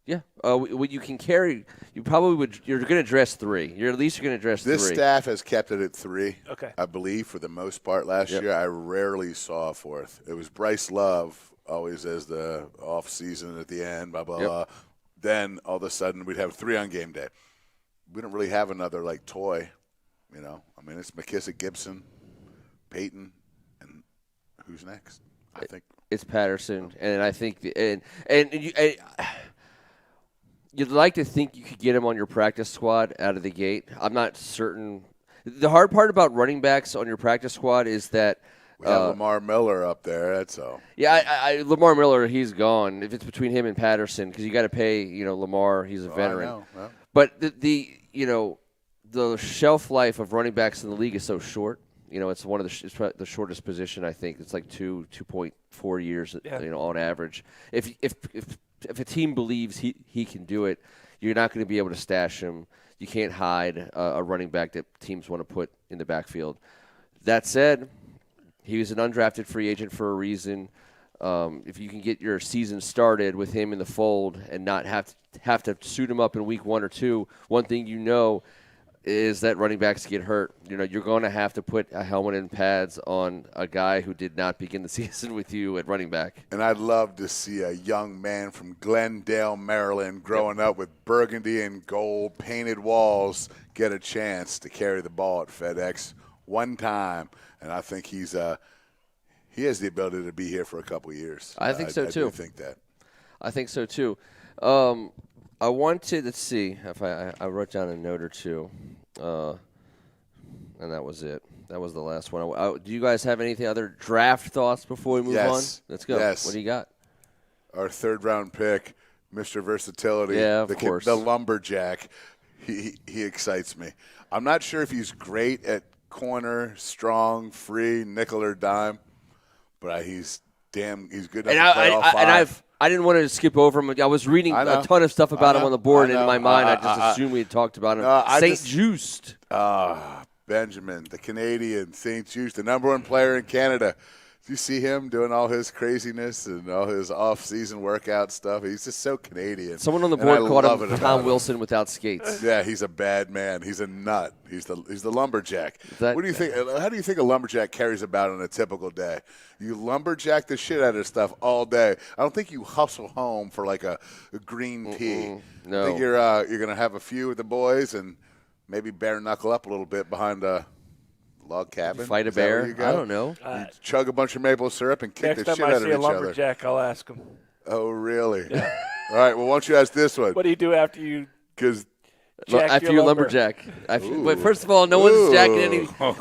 Yeah, you can carry. You probably would. You're going to dress 3. You're at least going to dress 3. This staff has kept it at 3. Okay, I believe for the most part last year. I rarely saw a 4th. It was Bryce Love always as the off season at the end. Blah blah blah. Then all of a sudden we'd have 3 on game day. We don't really have another toy. I mean, it's McKissick, Gibson, Peyton, and who's next? I think it's Patterson, and I think you'd like to think you could get him on your practice squad out of the gate. I'm not certain. The hard part about running backs on your practice squad is that we have Lamar Miller up there. That's all. Yeah, Lamar Miller, he's gone. If it's between him and Patterson, because you got to pay, Lamar. He's a veteran. I know. Well. But the shelf life of running backs in the league is so short. It's one of the shortest position. I think it's like 2.4 years. On average. If a team believes he can do it, you're not going to be able to stash him. You can't hide a running back that teams want to put in the backfield. That said, he was an undrafted free agent for a reason. if you can get your season started with him in the fold and not have to suit him up in week 1 or 2, one thing is that running backs get hurt. You're going to have to put a helmet and pads on a guy who did not begin the season with you at running back. And I'd love to see a young man from Glendale, Maryland, growing up with burgundy and gold painted walls, get a chance to carry the ball at FedEx one time. And I think he has the ability to be here for a couple of years. I think so, too. I think that. I think so, too. I wanted to see if I wrote down a note or two, and that was it. That was the last one. Do you guys have anything other draft thoughts before we move on? Let's go. Yes. What do you got? Our 3rd-round pick, Mr. Versatility. Yeah, of course. The lumberjack. He excites me. I'm not sure if he's great at corner, strong, free, nickel or dime, but he's good enough to play all 5. I didn't want to skip over him. I was reading a ton of stuff about him on the board, and in my mind, I just assumed we had talked about him. St. Just. Benjamin, the Canadian, St. Just, the #1 player in Canada. Do you see him doing all his craziness and all his off-season workout stuff? He's just so Canadian. Someone on the board called him Tom Wilson without skates. Yeah, he's a bad man. He's a nut. He's the lumberjack. What do you think? How do you think a lumberjack carries about on a typical day? You lumberjack the shit out of stuff all day. I don't think you hustle home for like a green tea. No. I think you're gonna have a few with the boys and maybe bare knuckle up a little bit behind a log cabin. Fight a bear. I don't know. You chug a bunch of maple syrup and kick the shit out of each other. Next time I see a lumberjack, I'll ask him. Oh, really? Yeah. All right. Well, why don't you ask this one? What do you do after you? Because after you lumberjack. But first of all, no one's jacking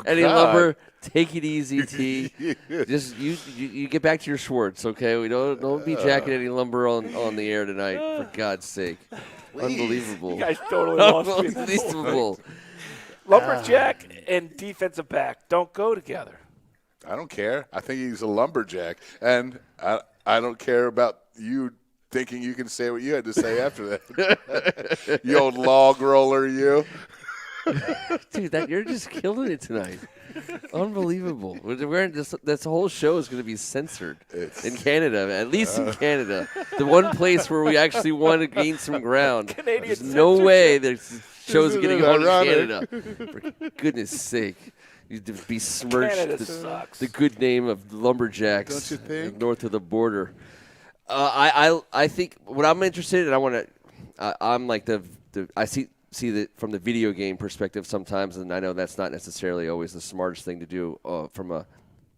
any lumber. Take it easy, T. Just you get back to your Schwartz, okay? We don't be jacking any lumber on the air tonight, for God's sake. Please. Unbelievable. You guys totally lost me. Unbelievable. Lumberjack and defensive back don't go together. I don't care. I think he's a lumberjack, and I don't care about you thinking you can say what you had to say after that. You old log roller, you. Dude, you're just killing it tonight. Unbelievable. This whole show is going to be censored in Canada, at least in Canada. The one place where we actually want to gain some ground. Canadian There's no way the show's This getting is on in ironic. Canada. For goodness sake. You besmirch the good name of lumberjacks. Don't you think? North of the border. I think what I'm interested in, I'm like I see that from the video game perspective sometimes, and I know that's not necessarily always the smartest thing to do from a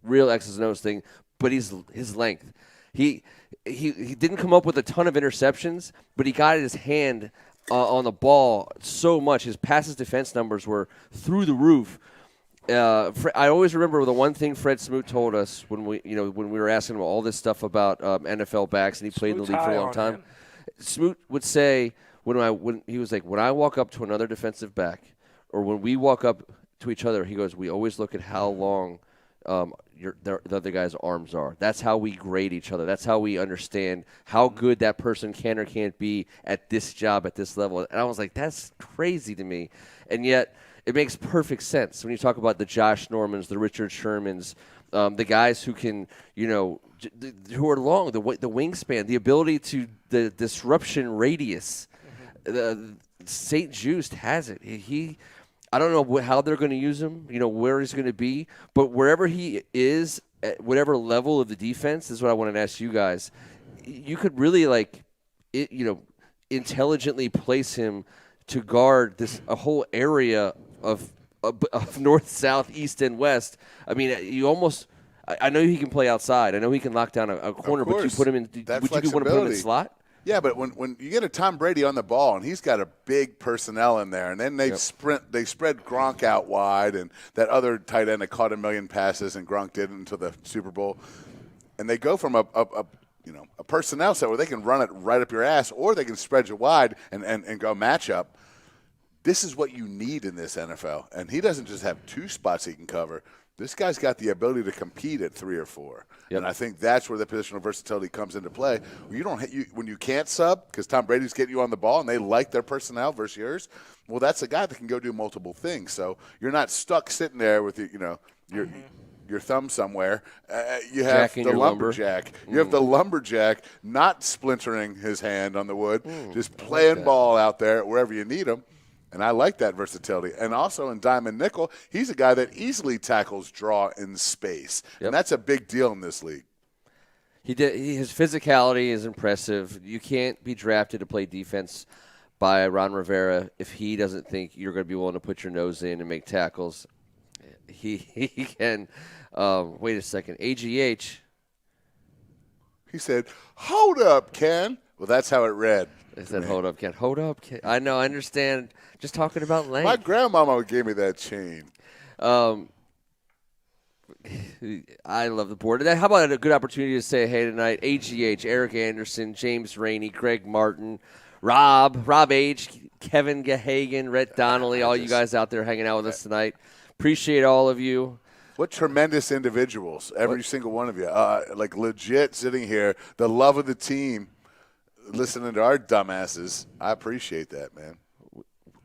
real X's and O's thing, but his length. He didn't come up with a ton of interceptions, but he got his hand on the ball so much. His passes defense numbers were through the roof. I always remember the one thing Fred Smoot told us when we were asking him all this stuff about NFL backs, and he played in the league for a long time. Him. Smoot would say when he was like, when I walk up to another defensive back, or when we walk up to each other, he goes, we always look at how long the other guy's arms are. That's how we grade each other. That's how we understand how good that person can or can't be at this job, at this level. And I was like, that's crazy to me. And yet it makes perfect sense when you talk about the Josh Normans, the Richard Shermans, the guys who can, who are long, the wingspan, the ability to the disruption radius. St. Just has it. I don't know how they're going to use him, where he's going to be, but wherever he is, at whatever level of the defense, this is what I wanted to ask you guys. You could really intelligently place him to guard a whole area of north, south, east, and west. I mean, you almost. I know he can play outside. I know he can lock down a corner, but you put him in. Would you want to put him in the slot? Yeah, but when you get a Tom Brady on the ball and he's got a big personnel in there, and then they spread Gronk out wide, and that other tight end that caught 1 million passes and Gronk didn't until the Super Bowl, and they go from a personnel set where they can run it right up your ass, or they can spread you wide and go matchup. This is what you need in this NFL, and he doesn't just have 2 spots he can cover. This guy's got the ability to compete at 3 or 4, and I think that's where the positional versatility comes into play. When you can't sub because Tom Brady's getting you on the ball and they like their personnel versus yours. Well, that's a guy that can go do multiple things. So you're not stuck sitting there with your your thumb somewhere. You have Jacking the your lumber. lumberjack. You have the lumberjack not splintering his hand on the wood, just playing ball out there wherever you need him. And I like that versatility. And also in Diamond Nickel, he's a guy that easily tackles draw in space. Yep. And that's a big deal in this league. His physicality is impressive. You can't be drafted to play defense by Ron Rivera if he doesn't think you're going to be willing to put your nose in and make tackles. He can. Wait a second. AGH. He said, "Hold up, Ken." Well, that's how it read. I said, "Hold up, Ken. Hold up, Ken." I know. I understand. Just talking about length. My grandmama gave me that chain. I love the board. How about a good opportunity to say hey tonight? AGH, Eric Anderson, James Rainey, Greg Martin, Rob H., Kevin Gahagan, Rhett Donnelly, all you guys out there hanging out with us tonight. Appreciate all of you. What tremendous individuals, every single one of you. Like legit sitting here, the love of the team, listening to our dumbasses. I appreciate that, man.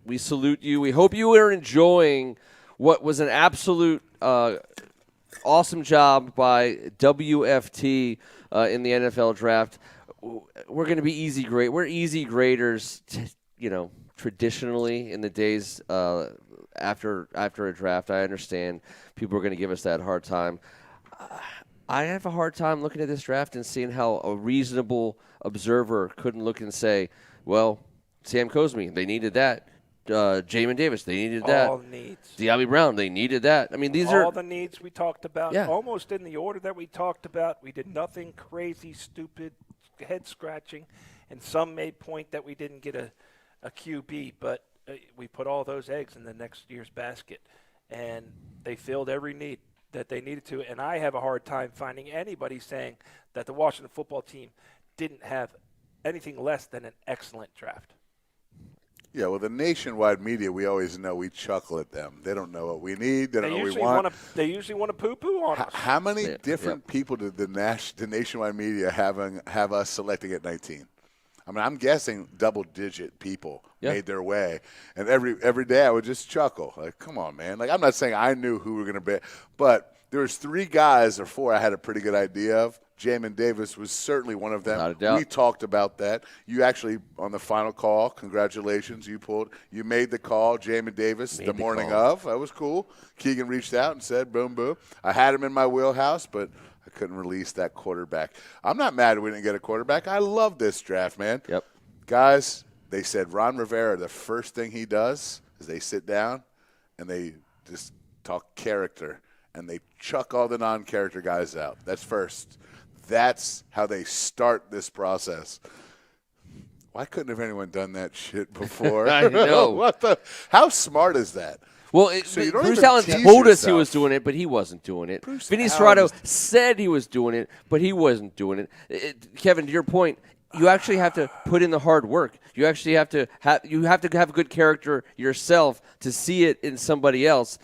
We salute you. We hope you are enjoying what was an absolute awesome job by WFT in the NFL draft. We're going to be easy grade. We're easy graders, traditionally in the days after a draft. I understand people are going to give us that hard time. I have a hard time looking at this draft and seeing how a reasonable observer couldn't look and say, well, Sam Cosmi, they needed that. Jamin Davis, they needed that. All needs. Diaby Brown, they needed that. I mean, these are all the needs we talked about, almost in the order that we talked about. We did nothing crazy, stupid, head-scratching, and some made point that we didn't get a QB, but we put all those eggs in the next year's basket, and they filled every need that they needed to. And I have a hard time finding anybody saying that the Washington football team didn't have anything less than an excellent draft. Yeah, well, the nationwide media, we always know we chuckle at them. They don't know what we need. They don't know what we want. They usually want to poo-poo on us. How many different people did the nationwide media have us selecting at 19? I mean, I'm guessing double-digit people made their way. And every day I would just chuckle. Like, come on, man. Like, I'm not saying I knew who we were going to be, but there was 3 guys or 4 I had a pretty good idea of. Jamin Davis was certainly one of them. Not a doubt. We talked about that. You actually, on the final call, congratulations, you made the call, Jamin Davis, the morning of. That was cool. Keegan reached out and said, boom, boom. I had him in my wheelhouse, but I couldn't release that quarterback. I'm not mad we didn't get a quarterback. I love this draft, man. Yep. Guys, they said Ron Rivera, the first thing he does is they sit down and they just talk character, and they chuck all the non-character guys out. That's first. That's how they start this process. Why couldn't have anyone done that shit before? I know. How smart is that? Well, Bruce Allen told us he was doing it, but he wasn't doing it. Vinny Serrato said he was doing it, but he wasn't doing it. Kevin, to your point, you actually have to put in the hard work. You actually have to have a good character yourself to see it in somebody else.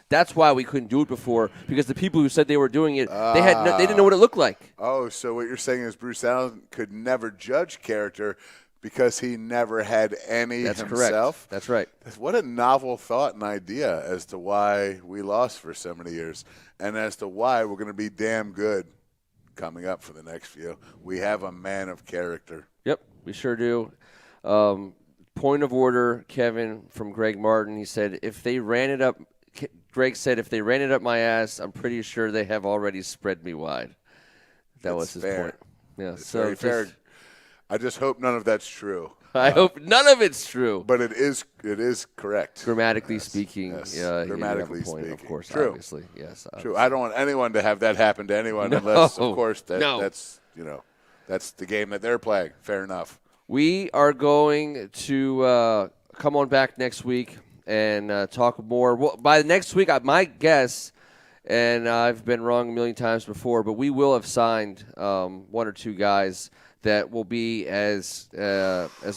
That's why we couldn't do it before, because the people who said they were doing it, they didn't know what it looked like. Oh, so what you're saying is Bruce Allen could never judge character because he never had any himself? Correct. That's right. What a novel thought and idea as to why we lost for so many years, and as to why we're going to be damn good coming up for the next few. We have a man of character. Yep, we sure do. Point of order, Kevin, from Greg Martin. He said, Greg said, if they ran it up my ass, I'm pretty sure they have already spread me wide. That was his point. Yeah, it's very fair. I just hope none of that's true. I hope none of it's true. But it is correct. Grammatically speaking, grammatically point, speaking. Of course, true. Obviously. Yes. Obviously. True. I don't want anyone to have that happen to anyone unless, of course, that's the game that they're playing. Fair enough. We are going to come on back next week and talk more. Well, by next week, my guess, and I've been wrong a million times before, but we will have signed 1 or 2 guys that will be as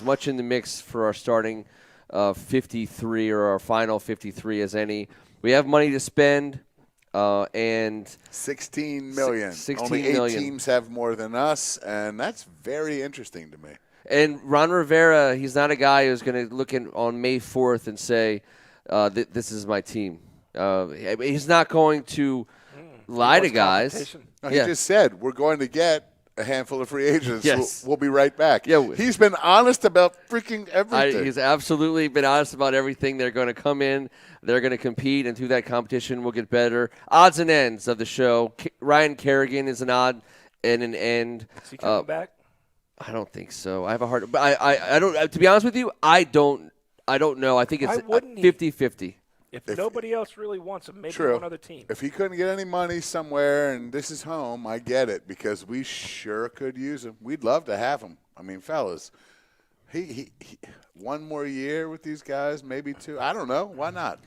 much in the mix for our starting 53 or our final 53 as any. We have money to spend, and $16 million. Only 8 teams have more than us, and that's very interesting to me. And Ron Rivera, he's not a guy who's going to look on May 4th and say, this is my team. He's not going to lie to guys. Competition. No, he just said we're going to get a handful of free agents. Yes. We'll be right back. Yeah. He's been honest about freaking everything. He's absolutely been honest about everything. They're going to come in. They're going to compete, and through that competition, we'll get better. Odds and ends of the show. Ryan Kerrigan is an odd and an end. Is he coming back? I don't think so. I have a hard. But I don't. To be honest with you, I don't know. I think it's 50-50. If nobody else really wants him, maybe True. one other team. If he couldn't get any money somewhere and this is home, I get it because we sure could use him. We'd love to have him. I mean, fellas, he one more year with these guys, maybe two. I don't know. Why not?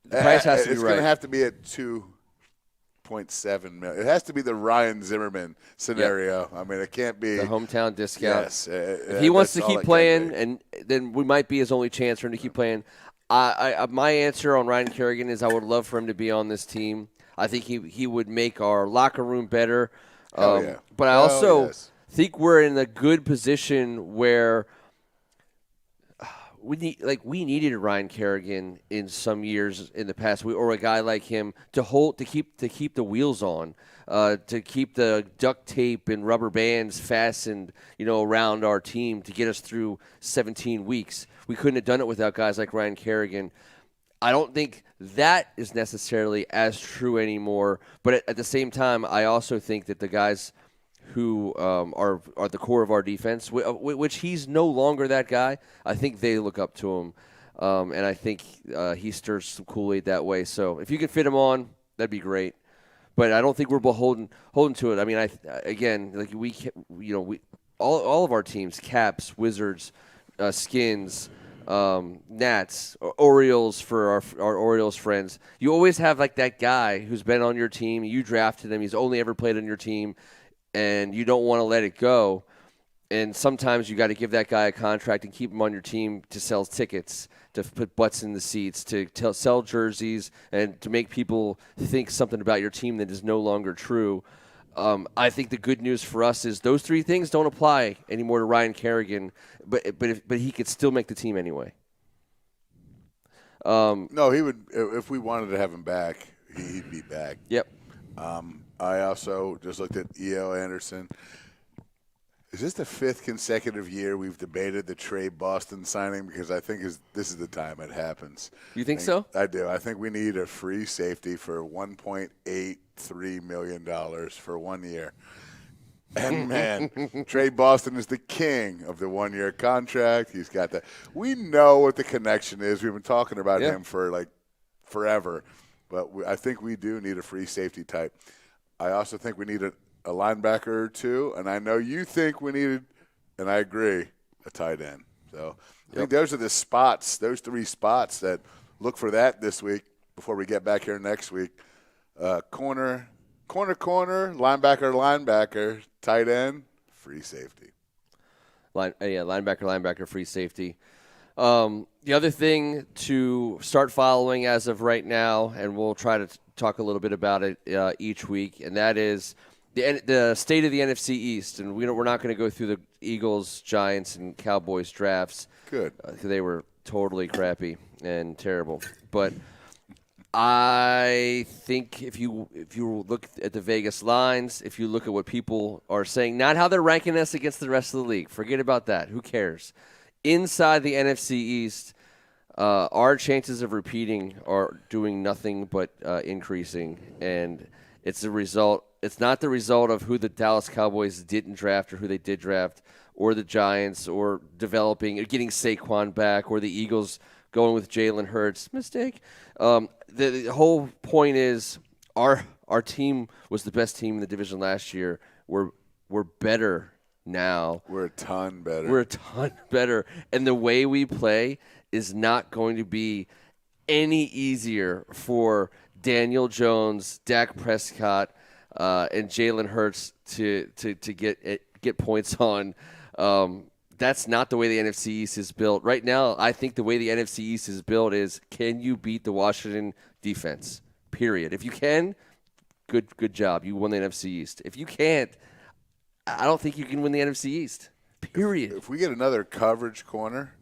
The price has to be It's right. going to have to be at $2.7 million. It has to be the Ryan Zimmerman scenario. Yep. I mean, it can't be the hometown discount. Yes, if he wants to keep playing, and then we might be his only chance for him to keep playing. My answer on Ryan Kerrigan is I would love for him to be on this team. I think he would make our locker room better. Yeah. But I also think we're in a good position where we needed Ryan Kerrigan in some years in the past, or a guy like him to keep the wheels on, to keep the duct tape and rubber bands fastened, around our team to get us through 17 weeks. We couldn't have done it without guys like Ryan Kerrigan. I don't think that is necessarily as true anymore, but at the same time, I also think that the guys who are the core of our defense, which he's no longer that guy, I think they look up to him, and I think he stirs some Kool-Aid that way. So if you could fit him on, that'd be great. But I don't think we're beholden to it. I mean, all of our teams, Caps, Wizards, Skins, Nats, Orioles for our Orioles friends. You always have like that guy who's been on your team. You drafted him. He's only ever played on your team, and you don't want to let it go. And sometimes you got to give that guy a contract and keep him on your team to sell tickets, to put butts in the seats, to sell jerseys, and to make people think something about your team that is no longer true. I think the good news for us is those three things don't apply anymore to Ryan Kerrigan, but he could still make the team anyway. No, he would. If we wanted to have him back, he'd be back. Yep. I also just looked at E.L. Anderson. Is this the fifth consecutive year we've debated the Trey Boston signing? Because I think this is the time it happens. You think so? I do. I think we need a free safety for $1.83 million for 1 year. And, man, Trey Boston is the king of the one-year contract. He's got that. We know what the connection is. We've been talking about him for, forever. But I think we do need a free safety type. I also think we need a linebacker or two, and I know you think we needed, and I agree, a tight end. So I think those are the spots, those three spots that look for that this week before we get back here next week. Corner, linebacker, tight end, free safety. Linebacker, free safety. The other thing to start following as of right now, and we'll try to talk a little bit about it each week, and that is the state of the NFC East. And we're not going to go through the Eagles, Giants, and Cowboys drafts. Good. They were totally crappy and terrible. But I think if you look at the Vegas lines, if you look at what people are saying, not how they're ranking us against the rest of the league, forget about that. Who cares? Inside the NFC East, our chances of repeating are doing nothing but increasing, and it's a result. It's not the result of who the Dallas Cowboys didn't draft or who they did draft, or the Giants, or developing or getting Saquon back, or the Eagles going with Jalen Hurts. Mistake. The whole point is our team was the best team in the division last year. We're better now. We're a ton better. And the way we play is not going to be any easier for Daniel Jones, Dak Prescott, and Jalen Hurts to get points on. That's not the way the NFC East is built. Right now, I think the way the NFC East is built is, can you beat the Washington defense? Period. If you can, good job. You won the NFC East. If you can't, I don't think you can win the NFC East. Period. If we get another coverage corner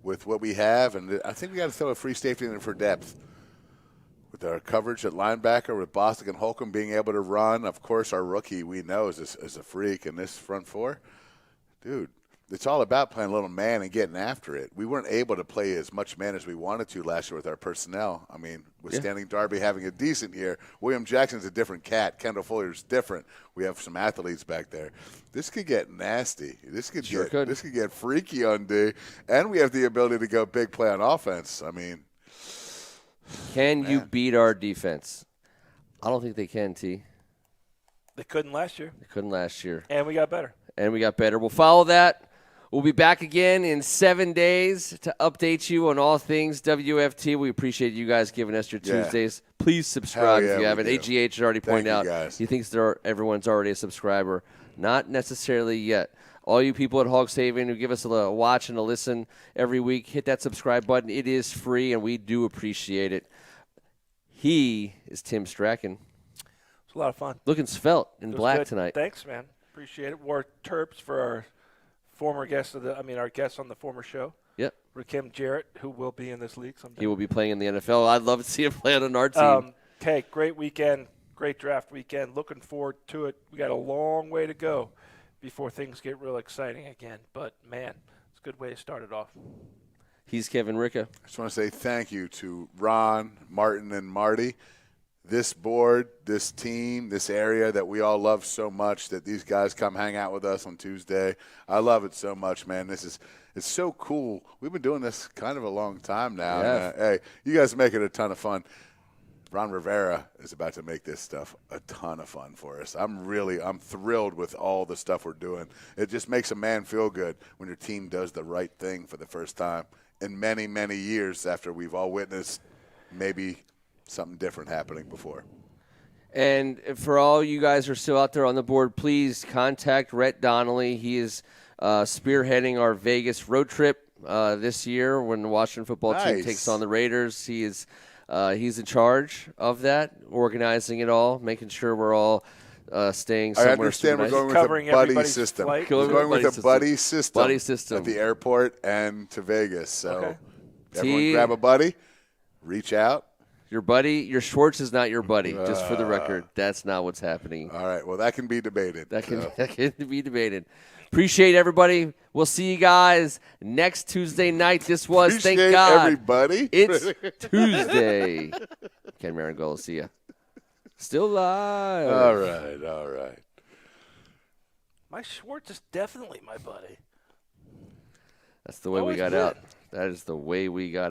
with what we have, and I think we got to throw a free safety in there for depth. with our coverage at linebacker, with Bostic and Holcomb being able to run. Of course, our rookie we know is a freak, and this front four, dude. It's all about playing a little man and getting after it. We weren't able to play as much man as we wanted to last year with our personnel. I mean, with Standing Darby having a decent year, William Jackson's a different cat. Kendall Fuller's different. We have some athletes back there. This could get nasty. This could get freaky on D. And we have the ability to go big play on offense. I mean, can you beat our defense? I don't think they can, T. They couldn't last year. And we got better. We'll follow that. We'll be back again in 7 days to update you on all things WFT. We appreciate you guys giving us your Tuesdays. Please subscribe if you haven't. AGH has already pointed out he thinks everyone's already a subscriber. Not necessarily yet. All you people at Hogs Haven who give us a watch and a listen every week, hit that subscribe button. It is free, and we do appreciate it. He is Tim Strachan. It's a lot of fun. Looking svelte in black tonight. Thanks, man. Appreciate it. Wore Terps for our former guest our guest on the former show. Yep. Rakim Jarrett, who will be in this league someday. He will be playing in the NFL. I'd love to see him play on our team. Okay, great weekend, great draft weekend. Looking forward to it. We got a long way to go before things get real exciting again. But, man, it's a good way to start it off. He's Kevin Ricca. I just want to say thank you to Ron, Martin, and Marty. This board, this team, this area that we all love so much, that these guys come hang out with us on Tuesday. I love it so much, man. It's so cool. We've been doing this kind of a long time now. Yeah. And, hey, you guys make it a ton of fun. Ron Rivera is about to make this stuff a ton of fun for us. I'm thrilled with all the stuff we're doing. It just makes a man feel good when your team does the right thing for the first time in many, many years after we've all witnessed maybe something different happening before. And for all you guys who are still out there on the board, please contact Rhett Donnelly. He is spearheading our Vegas road trip this year when the Washington football team takes on the Raiders. He's in charge of that, organizing it all, making sure we're all staying somewhere. I understand we're going Covering with a buddy everybody's system. flight. We're going with a buddy system at the airport and to Vegas. So okay. Everyone grab a buddy, reach out. Your Schwartz is not your buddy, just for the record. That's not what's happening. All right, well, that can be debated. That can be debated. Appreciate everybody. We'll see you guys next Tuesday night. This was, Appreciate thank God, everybody. It's Tuesday. Ken Marengola, see ya. Still live. All right. My Schwartz is definitely my buddy. That's the way we got out. That is the way we got